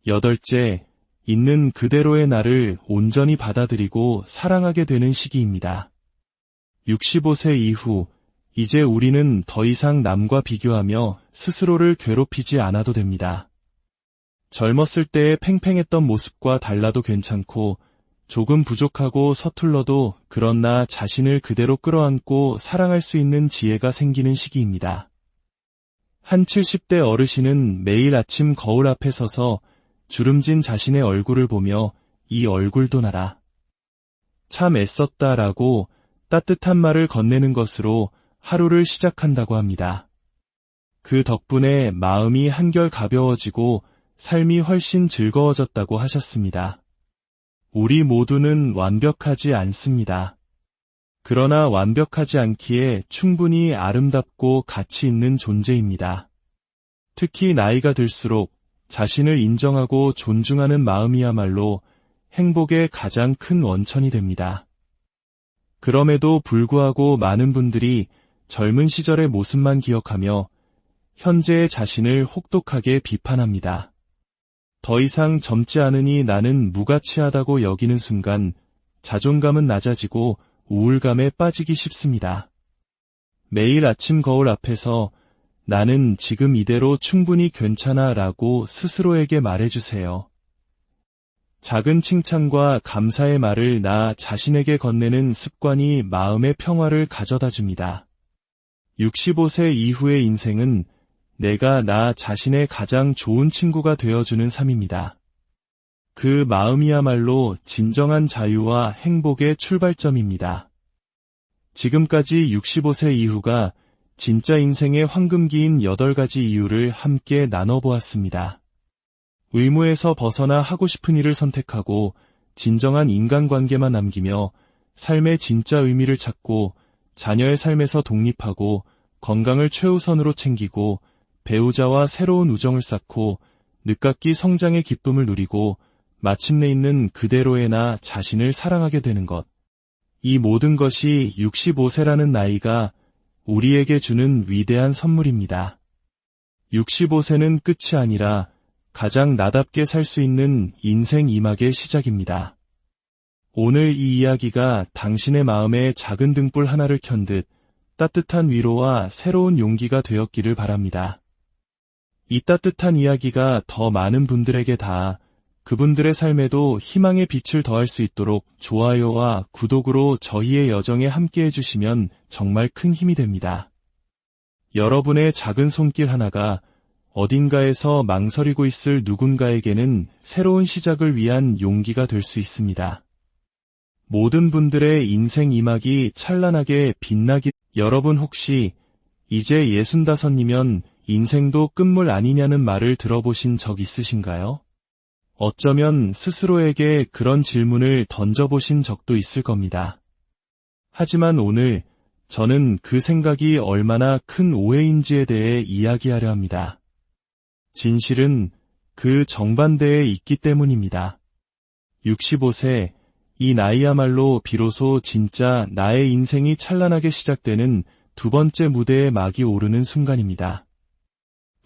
여덟째, 있는 그대로의 나를 온전히 받아들이고 사랑하게 되는 시기입니다. 65세 이후, 이제 우리는 더 이상 남과 비교하며 스스로를 괴롭히지 않아도 됩니다. 젊었을 때의 팽팽했던 모습과 달라도 괜찮고, 조금 부족하고 서툴러도 그런 나 자신을 그대로 끌어안고 사랑할 수 있는 지혜가 생기는 시기입니다. 한 70대 어르신은 매일 아침 거울 앞에 서서 주름진 자신의 얼굴을 보며 이 얼굴도 나라. 참 애썼다라고 따뜻한 말을 건네는 것으로 하루를 시작한다고 합니다. 그 덕분에 마음이 한결 가벼워지고 삶이 훨씬 즐거워졌다고 하셨습니다. 우리 모두는 완벽하지 않습니다. 그러나 완벽하지 않기에 충분히 아름답고 가치 있는 존재입니다. 특히 나이가 들수록 자신을 인정하고 존중하는 마음이야말로 행복의 가장 큰 원천이 됩니다. 그럼에도 불구하고 많은 분들이 젊은 시절의 모습만 기억하며 현재의 자신을 혹독하게 비판합니다. 더 이상 젊지 않으니 나는 무가치하다고 여기는 순간 자존감은 낮아지고 우울감에 빠지기 쉽습니다. 매일 아침 거울 앞에서 나는 지금 이대로 충분히 괜찮아 라고 스스로에게 말해주세요. 작은 칭찬과 감사의 말을 나 자신에게 건네는 습관이 마음의 평화를 가져다 줍니다. 65세 이후의 인생은 내가 나 자신의 가장 좋은 친구가 되어주는 삶입니다. 그 마음이야말로 진정한 자유와 행복의 출발점입니다. 지금까지 65세 이후가 진짜 인생의 황금기인 8가지 이유를 함께 나눠보았습니다. 의무에서 벗어나 하고 싶은 일을 선택하고 진정한 인간관계만 남기며 삶의 진짜 의미를 찾고 자녀의 삶에서 독립하고 건강을 최우선으로 챙기고 배우자와 새로운 우정을 쌓고 늦깎이 성장의 기쁨을 누리고 마침내 있는 그대로의 나 자신을 사랑하게 되는 것. 이 모든 것이 65세라는 나이가 우리에게 주는 위대한 선물입니다. 65세는 끝이 아니라 가장 나답게 살 수 있는 인생 2막의 시작입니다. 오늘 이 이야기가 당신의 마음에 작은 등불 하나를 켠 듯 따뜻한 위로와 새로운 용기가 되었기를 바랍니다. 이 따뜻한 이야기가 더 많은 분들에게 닿아 그분들의 삶에도 희망의 빛을 더할 수 있도록 좋아요와 구독으로 저희의 여정에 함께해 주시면 정말 큰 힘이 됩니다. 여러분의 작은 손길 하나가 어딘가에서 망설이고 있을 누군가에게는 새로운 시작을 위한 용기가 될 수 있습니다. 모든 분들의 인생 2막이 찬란하게 빛나기. 여러분 혹시 이제 65이면 인생도 끝물 아니냐는 말을 들어보신 적 있으신가요? 어쩌면 스스로에게 그런 질문을 던져보신 적도 있을 겁니다. 하지만 오늘 저는 그 생각이 얼마나 큰 오해인지에 대해 이야기하려 합니다. 진실은 그 정반대에 있기 때문입니다. 65세, 이 나이야말로 비로소 진짜 나의 인생이 찬란하게 시작되는 두 번째 무대에 막이 오르는 순간입니다.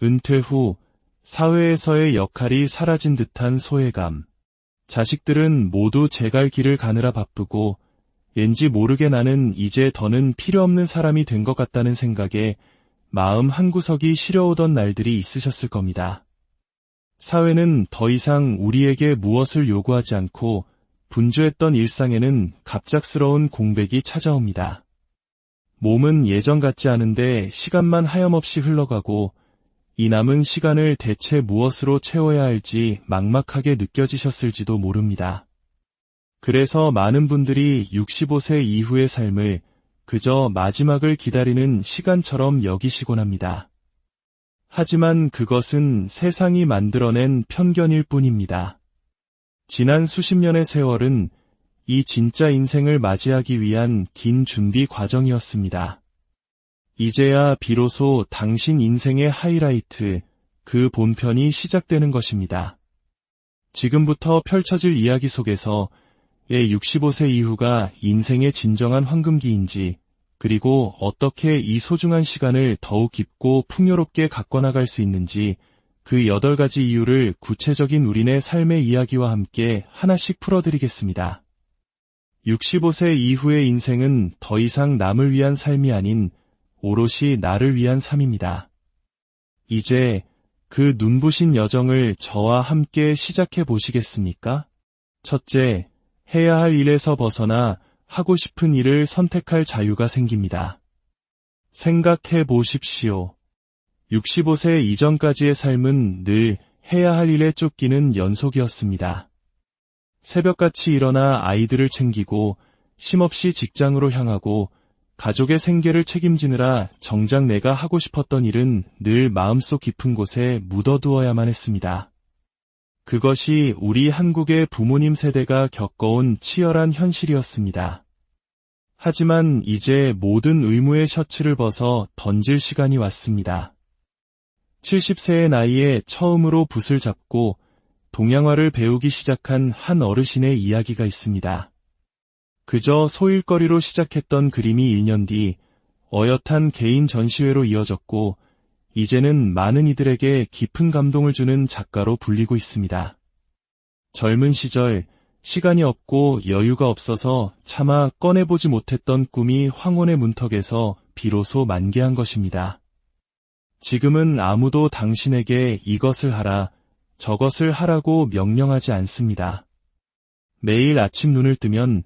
은퇴 후 사회에서의 역할이 사라진 듯한 소외감. 자식들은 모두 제 갈 길을 가느라 바쁘고 왠지 모르게 나는 이제 더는 필요 없는 사람이 된 것 같다는 생각에 마음 한구석이 시려오던 날들이 있으셨을 겁니다. 사회는 더 이상 우리에게 무엇을 요구하지 않고 분주했던 일상에는 갑작스러운 공백이 찾아옵니다. 몸은 예전 같지 않은데 시간만 하염없이 흘러가고 이 남은 시간을 대체 무엇으로 채워야 할지 막막하게 느껴지셨을지도 모릅니다. 그래서 많은 분들이 65세 이후의 삶을 그저 마지막을 기다리는 시간처럼 여기시곤 합니다. 하지만 그것은 세상이 만들어낸 편견일 뿐입니다. 지난 수십 년의 세월은 이 진짜 인생을 맞이하기 위한 긴 준비 과정이었습니다. 이제야 비로소 당신 인생의 하이라이트, 그 본편이 시작되는 것입니다. 지금부터 펼쳐질 이야기 속에서 65세 이후가 인생의 진정한 황금기인지, 그리고 어떻게 이 소중한 시간을 더욱 깊고 풍요롭게 가꿔나갈 수 있는지 그 8가지 이유를 구체적인 우리네 삶의 이야기와 함께 하나씩 풀어드리겠습니다. 65세 이후의 인생은 더 이상 남을 위한 삶이 아닌 오롯이 나를 위한 삶입니다. 이제 그 눈부신 여정을 저와 함께 시작해 보시겠습니까? 첫째, 해야 할 일에서 벗어나 하고 싶은 일을 선택할 자유가 생깁니다. 생각해 보십시오. 65세 이전까지의 삶은 늘 해야 할 일에 쫓기는 연속이었습니다. 새벽같이 일어나 아이들을 챙기고 쉼없이 직장으로 향하고 가족의 생계를 책임지느라 정작 내가 하고 싶었던 일은 늘 마음속 깊은 곳에 묻어두어야만 했습니다. 그것이 우리 한국의 부모님 세대가 겪어온 치열한 현실이었습니다. 하지만 이제 모든 의무의 셔츠를 벗어 던질 시간이 왔습니다. 70세의 나이에 처음으로 붓을 잡고 동양화를 배우기 시작한 한 어르신의 이야기가 있습니다. 그저 소일거리로 시작했던 그림이 1년 뒤 어엿한 개인 전시회로 이어졌고 이제는 많은 이들에게 깊은 감동을 주는 작가로 불리고 있습니다. 젊은 시절 시간이 없고 여유가 없어서 차마 꺼내보지 못했던 꿈이 황혼의 문턱에서 비로소 만개한 것입니다. 지금은 아무도 당신에게 이것을 하라, 저것을 하라고 명령하지 않습니다. 매일 아침 눈을 뜨면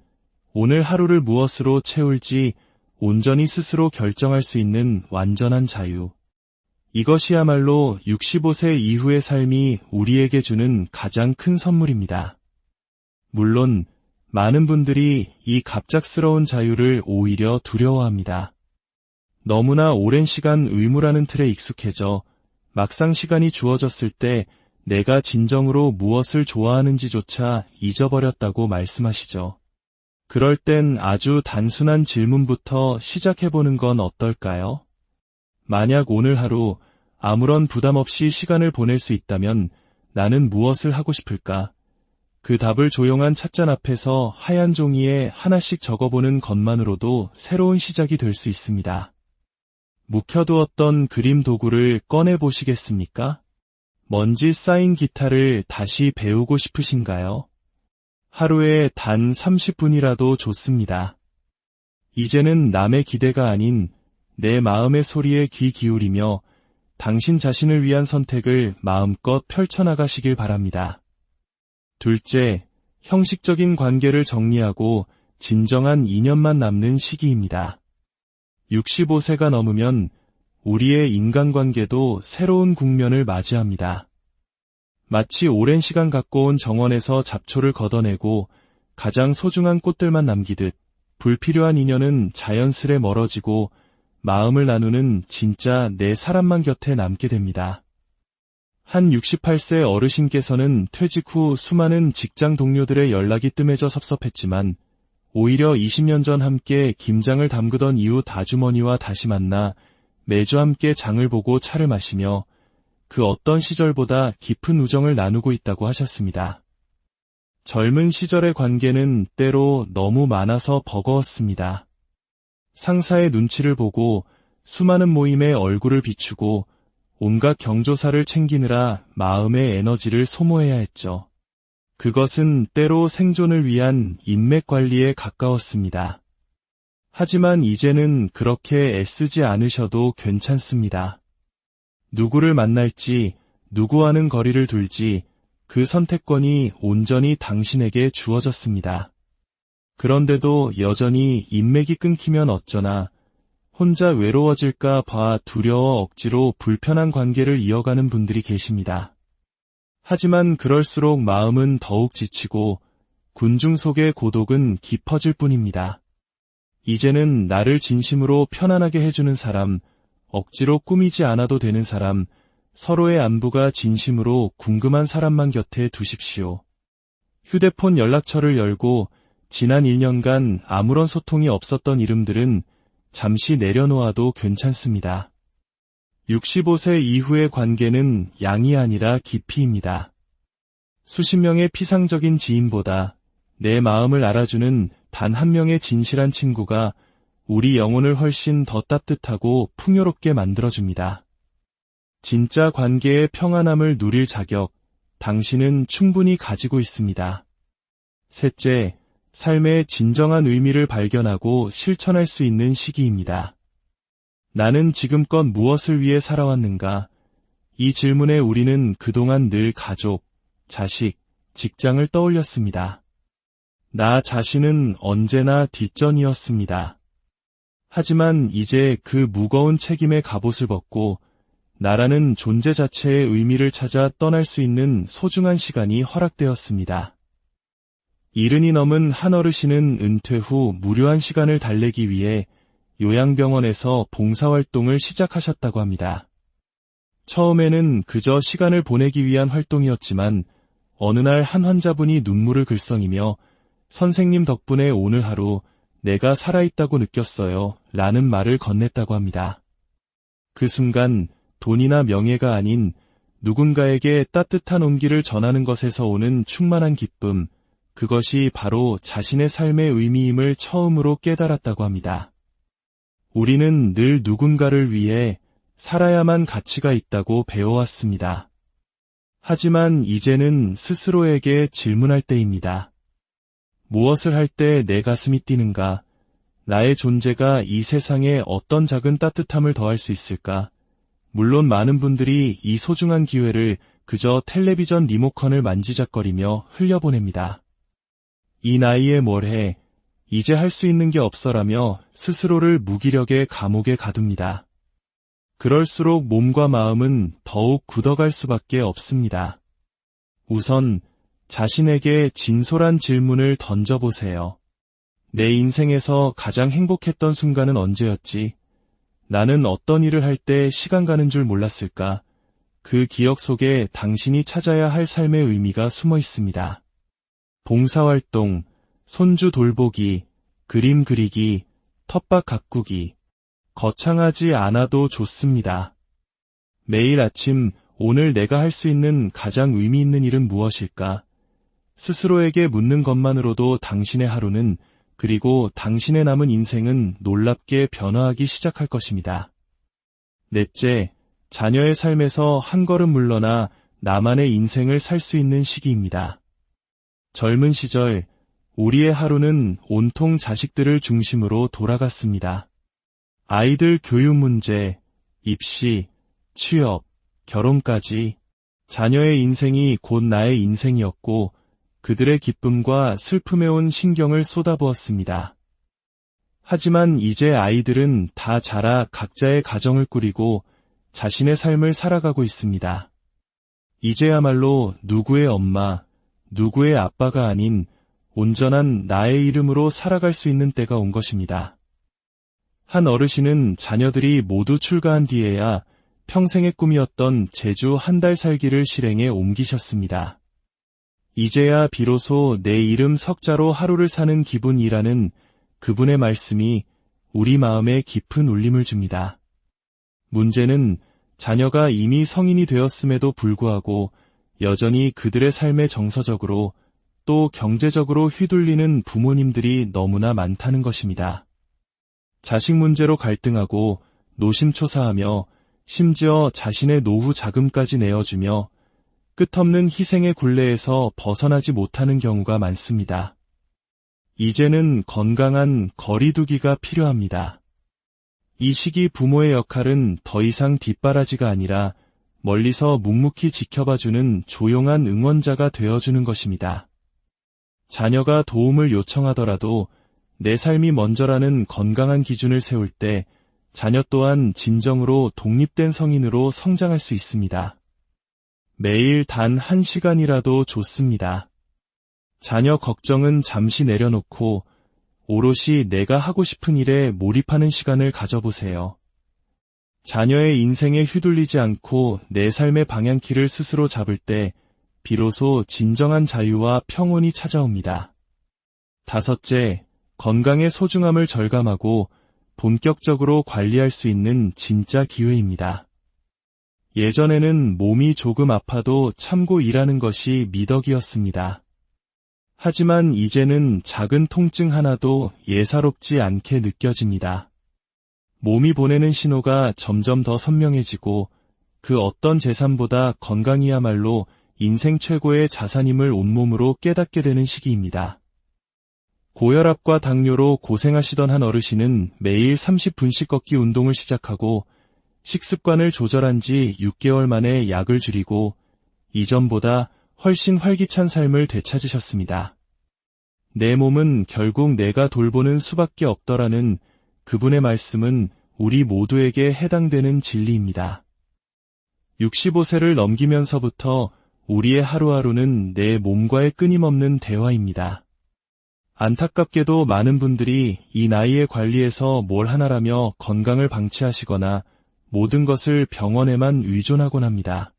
오늘 하루를 무엇으로 채울지 온전히 스스로 결정할 수 있는 완전한 자유. 이것이야말로 65세 이후의 삶이 우리에게 주는 가장 큰 선물입니다. 물론 많은 분들이 이 갑작스러운 자유를 오히려 두려워합니다. 너무나 오랜 시간 의무라는 틀에 익숙해져 막상 시간이 주어졌을 때 내가 진정으로 무엇을 좋아하는지조차 잊어버렸다고 말씀하시죠. 그럴 땐 아주 단순한 질문부터 시작해보는 건 어떨까요? 만약 오늘 하루 아무런 부담 없이 시간을 보낼 수 있다면 나는 무엇을 하고 싶을까? 그 답을 조용한 찻잔 앞에서 하얀 종이에 하나씩 적어보는 것만으로도 새로운 시작이 될 수 있습니다. 묵혀두었던 그림 도구를 꺼내보시겠습니까? 먼지 쌓인 기타를 다시 배우고 싶으신가요? 하루에 단 30분이라도 좋습니다. 이제는 남의 기대가 아닌 내 마음의 소리에 귀 기울이며 당신 자신을 위한 선택을 마음껏 펼쳐나가시길 바랍니다. 둘째, 형식적인 관계를 정리하고 진정한 인연만 남는 시기입니다. 65세가 넘으면 우리의 인간관계도 새로운 국면을 맞이합니다. 마치 오랜 시간 갖고 온 정원에서 잡초를 걷어내고 가장 소중한 꽃들만 남기듯 불필요한 인연은 자연스레 멀어지고 마음을 나누는 진짜 내 사람만 곁에 남게 됩니다. 한 68세 어르신께서는 퇴직 후 수많은 직장 동료들의 연락이 뜸해져 섭섭했지만 오히려 20년 전 함께 김장을 담그던 이웃 아주머니와 다시 만나 매주 함께 장을 보고 차를 마시며 그 어떤 시절보다 깊은 우정을 나누고 있다고 하셨습니다. 젊은 시절의 관계는 때로 너무 많아서 버거웠습니다. 상사의 눈치를 보고 수많은 모임에 얼굴을 비추고 온갖 경조사를 챙기느라 마음의 에너지를 소모해야 했죠. 그것은 때로 생존을 위한 인맥 관리에 가까웠습니다. 하지만 이제는 그렇게 애쓰지 않으셔도 괜찮습니다. 누구를 만날지, 누구와는 거리를 둘지 그 선택권이 온전히 당신에게 주어졌습니다. 그런데도 여전히 인맥이 끊기면 어쩌나 혼자 외로워질까 봐 두려워 억지로 불편한 관계를 이어가는 분들이 계십니다. 하지만 그럴수록 마음은 더욱 지치고 군중 속의 고독은 깊어질 뿐입니다. 이제는 나를 진심으로 편안하게 해주는 사람, 억지로 꾸미지 않아도 되는 사람, 서로의 안부가 진심으로 궁금한 사람만 곁에 두십시오. 휴대폰 연락처를 열고 지난 1년간 아무런 소통이 없었던 이름들은 잠시 내려놓아도 괜찮습니다. 65세 이후의 관계는 양이 아니라 깊이입니다. 수십 명의 피상적인 지인보다 내 마음을 알아주는 단 한 명의 진실한 친구가 우리 영혼을 훨씬 더 따뜻하고 풍요롭게 만들어줍니다. 진짜 관계의 평안함을 누릴 자격, 당신은 충분히 가지고 있습니다. 셋째, 삶의 진정한 의미를 발견하고 실천할 수 있는 시기입니다. 나는 지금껏 무엇을 위해 살아왔는가? 이 질문에 우리는 그동안 늘 가족, 자식, 직장을 떠올렸습니다. 나 자신은 언제나 뒷전이었습니다. 하지만 이제 그 무거운 책임의 갑옷을 벗고 나라는 존재 자체의 의미를 찾아 떠날 수 있는 소중한 시간이 허락되었습니다. 70이 넘은 한 어르신은 은퇴 후 무료한 시간을 달래기 위해 요양병원에서 봉사활동을 시작하셨다고 합니다. 처음에는 그저 시간을 보내기 위한 활동이었지만 어느 날 한 환자분이 눈물을 글썽이며 선생님 덕분에 오늘 하루 내가 살아있다고 느꼈어요 라는 말을 건넸다고 합니다. 그 순간 돈이나 명예가 아닌 누군가에게 따뜻한 온기를 전하는 것에서 오는 충만한 기쁨, 그것이 바로 자신의 삶의 의미임을 처음으로 깨달았다고 합니다. 우리는 늘 누군가를 위해 살아야만 가치가 있다고 배워왔습니다. 하지만 이제는 스스로에게 질문할 때입니다. 무엇을 할 때 내 가슴이 뛰는가? 나의 존재가 이 세상에 어떤 작은 따뜻함을 더할 수 있을까? 물론 많은 분들이 이 소중한 기회를 그저 텔레비전 리모컨을 만지작거리며 흘려보냅니다. 이 나이에 뭘 해? 이제 할 수 있는 게 없어라며 스스로를 무기력의 감옥에 가둡니다. 그럴수록 몸과 마음은 더욱 굳어갈 수밖에 없습니다. 우선 자신에게 진솔한 질문을 던져보세요. 내 인생에서 가장 행복했던 순간은 언제였지? 나는 어떤 일을 할 때 시간 가는 줄 몰랐을까? 그 기억 속에 당신이 찾아야 할 삶의 의미가 숨어 있습니다. 봉사활동, 손주 돌보기, 그림 그리기, 텃밭 가꾸기, 거창하지 않아도 좋습니다. 매일 아침 오늘 내가 할 수 있는 가장 의미 있는 일은 무엇일까? 스스로에게 묻는 것만으로도 당신의 하루는 그리고 당신의 남은 인생은 놀랍게 변화하기 시작할 것입니다. 넷째, 자녀의 삶에서 한 걸음 물러나 나만의 인생을 살 수 있는 시기입니다. 젊은 시절 우리의 하루는 온통 자식들을 중심으로 돌아갔습니다. 아이들 교육 문제, 입시, 취업, 결혼까지 자녀의 인생이 곧 나의 인생이었고 그들의 기쁨과 슬픔에 온 신경을 쏟아부었습니다. 하지만 이제 아이들은 다 자라 각자의 가정을 꾸리고 자신의 삶을 살아가고 있습니다. 이제야말로 누구의 엄마, 누구의 아빠가 아닌 온전한 나의 이름으로 살아갈 수 있는 때가 온 것입니다. 한 어르신은 자녀들이 모두 출가한 뒤에야 평생의 꿈이었던 제주 한 달 살기를 실행에 옮기셨습니다. 이제야 비로소 내 이름 석자로 하루를 사는 기분이라는 그분의 말씀이 우리 마음에 깊은 울림을 줍니다. 문제는 자녀가 이미 성인이 되었음에도 불구하고 여전히 그들의 삶에 정서적으로 또 경제적으로 휘둘리는 부모님들이 너무나 많다는 것입니다. 자식 문제로 갈등하고 노심초사하며 심지어 자신의 노후 자금까지 내어주며 끝없는 희생의 굴레에서 벗어나지 못하는 경우가 많습니다. 이제는 건강한 거리두기가 필요합니다. 이 시기 부모의 역할은 더 이상 뒷바라지가 아니라 멀리서 묵묵히 지켜봐주는 조용한 응원자가 되어주는 것입니다. 자녀가 도움을 요청하더라도 내 삶이 먼저라는 건강한 기준을 세울 때 자녀 또한 진정으로 독립된 성인으로 성장할 수 있습니다. 매일 단 1시간이라도 좋습니다. 자녀 걱정은 잠시 내려놓고 오롯이 내가 하고 싶은 일에 몰입하는 시간을 가져보세요. 자녀의 인생에 휘둘리지 않고 내 삶의 방향키를 스스로 잡을 때 비로소 진정한 자유와 평온이 찾아옵니다. 다섯째, 건강의 소중함을 절감하고 본격적으로 관리할 수 있는 진짜 기회입니다. 예전에는 몸이 조금 아파도 참고 일하는 것이 미덕이었습니다. 하지만 이제는 작은 통증 하나도 예사롭지 않게 느껴집니다. 몸이 보내는 신호가 점점 더 선명해지고 그 어떤 재산보다 건강이야말로 인생 최고의 자산임을 온몸으로 깨닫게 되는 시기입니다. 고혈압과 당뇨로 고생하시던 한 어르신은 매일 30분씩 걷기 운동을 시작하고 식습관을 조절한 지 6개월 만에 약을 줄이고 이전보다 훨씬 활기찬 삶을 되찾으셨습니다. 내 몸은 결국 내가 돌보는 수밖에 없더라는 그분의 말씀은 우리 모두에게 해당되는 진리입니다. 65세를 넘기면서부터 우리의 하루하루는 내 몸과의 끊임없는 대화입니다. 안타깝게도 많은 분들이 이 나이에 관리해서 뭘 하나라며 건강을 방치하시거나 모든 것을 병원에만 의존하곤 합니다.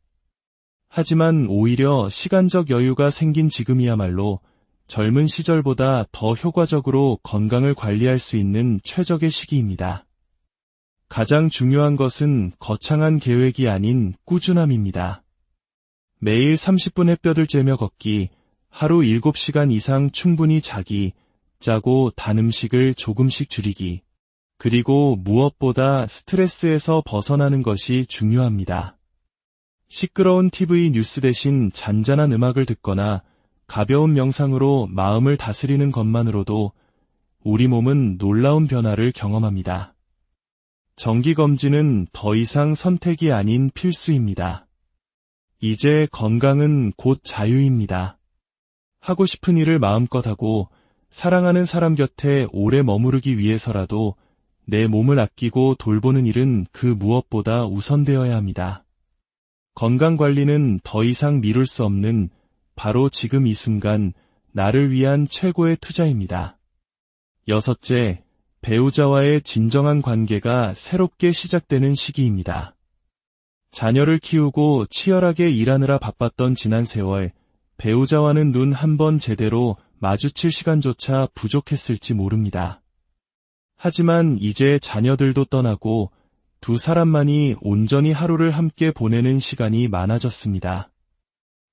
하지만 오히려 시간적 여유가 생긴 지금이야말로 젊은 시절보다 더 효과적으로 건강을 관리할 수 있는 최적의 시기입니다. 가장 중요한 것은 거창한 계획이 아닌 꾸준함입니다. 매일 30분 햇볕을 쬐며 걷기, 하루 7시간 이상 충분히 자기, 짜고 단 음식을 조금씩 줄이기, 그리고 무엇보다 스트레스에서 벗어나는 것이 중요합니다. 시끄러운 TV 뉴스 대신 잔잔한 음악을 듣거나 가벼운 명상으로 마음을 다스리는 것만으로도 우리 몸은 놀라운 변화를 경험합니다. 정기검진은 더 이상 선택이 아닌 필수입니다. 이제 건강은 곧 자유입니다. 하고 싶은 일을 마음껏 하고 사랑하는 사람 곁에 오래 머무르기 위해서라도 내 몸을 아끼고 돌보는 일은 그 무엇보다 우선되어야 합니다. 건강관리는 더 이상 미룰 수 없는 바로 지금 이 순간 나를 위한 최고의 투자입니다. 6째, 배우자와의 진정한 관계가 새롭게 시작되는 시기입니다. 자녀를 키우고 치열하게 일하느라 바빴던 지난 세월, 배우자와는 눈 한 번 제대로 마주칠 시간조차 부족했을지 모릅니다. 하지만 이제 자녀들도 떠나고 두 사람만이 온전히 하루를 함께 보내는 시간이 많아졌습니다.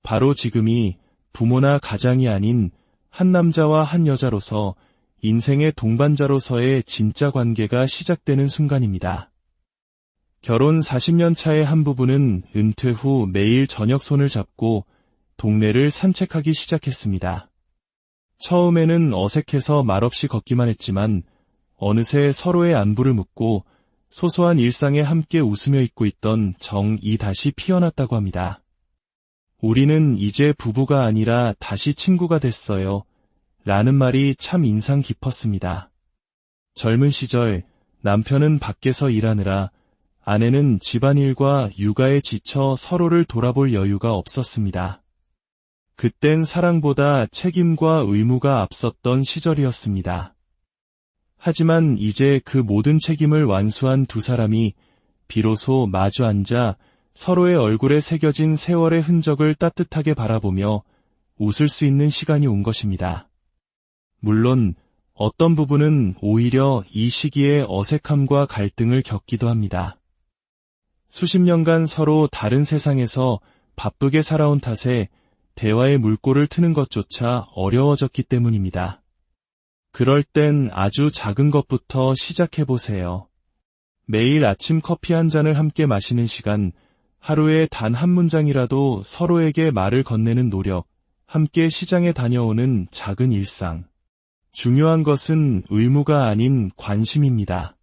바로 지금이 부모나 가장이 아닌 한 남자와 한 여자로서 인생의 동반자로서의 진짜 관계가 시작되는 순간입니다. 결혼 40년 차의 한 부부는 은퇴 후 매일 저녁 손을 잡고 동네를 산책하기 시작했습니다. 처음에는 어색해서 말없이 걷기만 했지만 어느새 서로의 안부를 묻고 소소한 일상에 함께 웃으며 있고 있던 정이 다시 피어났다고 합니다. 우리는 이제 부부가 아니라 다시 친구가 됐어요. 라는 말이 참 인상 깊었습니다. 젊은 시절 남편은 밖에서 일하느라 아내는 집안일과 육아에 지쳐 서로를 돌아볼 여유가 없었습니다. 그땐 사랑보다 책임과 의무가 앞섰던 시절이었습니다. 하지만 이제 그 모든 책임을 완수한 두 사람이 비로소 마주 앉아 서로의 얼굴에 새겨진 세월의 흔적을 따뜻하게 바라보며 웃을 수 있는 시간이 온 것입니다. 물론 어떤 부부는 오히려 이 시기에 어색함과 갈등을 겪기도 합니다. 수십 년간 서로 다른 세상에서 바쁘게 살아온 탓에 대화의 물꼬를 트는 것조차 어려워졌기 때문입니다. 그럴 땐 아주 작은 것부터 시작해보세요. 매일 아침 커피 한 잔을 함께 마시는 시간, 하루에 단 한 문장이라도 서로에게 말을 건네는 노력, 함께 시장에 다녀오는 작은 일상. 중요한 것은 의무가 아닌 관심입니다.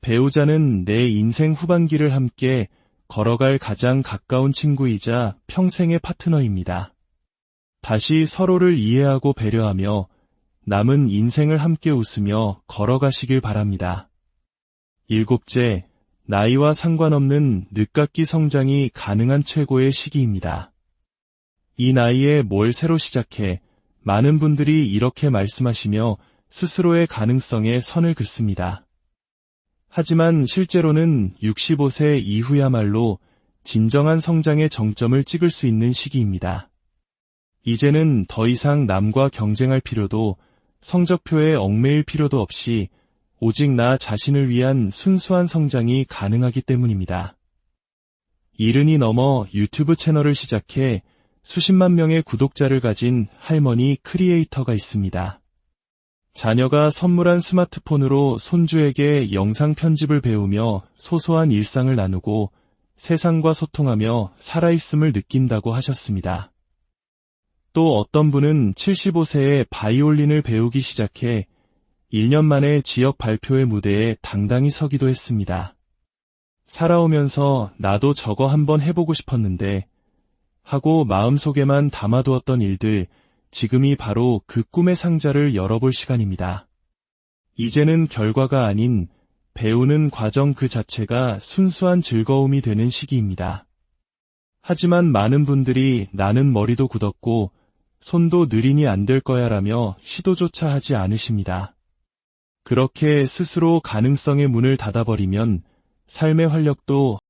배우자는 내 인생 후반기를 함께 걸어갈 가장 가까운 친구이자 평생의 파트너입니다. 다시 서로를 이해하고 배려하며 남은 인생을 함께 웃으며 걸어가시길 바랍니다. 7째, 나이와 상관없는 늦깎이 성장이 가능한 최고의 시기입니다. 이 나이에 뭘 새로 시작해 많은 분들이 이렇게 말씀하시며 스스로의 가능성에 선을 긋습니다. 하지만 실제로는 65세 이후야말로 진정한 성장의 정점을 찍을 수 있는 시기입니다. 이제는 더 이상 남과 경쟁할 필요도 성적표에 얽매일 필요도 없이 오직 나 자신을 위한 순수한 성장이 가능하기 때문입니다. 70이 넘어 유튜브 채널을 시작해 수십만 명의 구독자를 가진 할머니 크리에이터가 있습니다. 자녀가 선물한 스마트폰으로 손주에게 영상 편집을 배우며 소소한 일상을 나누고 세상과 소통하며 살아있음을 느낀다고 하셨습니다. 또 어떤 분은 75세에 바이올린을 배우기 시작해 1년 만에 지역 발표회 무대에 당당히 서기도 했습니다. 살아오면서 나도 저거 한번 해보고 싶었는데 하고 마음속에만 담아두었던 일들, 지금이 바로 그 꿈의 상자를 열어볼 시간입니다. 이제는 결과가 아닌 배우는 과정 그 자체가 순수한 즐거움이 되는 시기입니다. 하지만 많은 분들이 나는 머리도 굳었고 손도 느리니 안 될 거야 라며 시도조차 하지 않으십니다. 그렇게 스스로 가능성의 문을 닫아버리면 삶의 활력도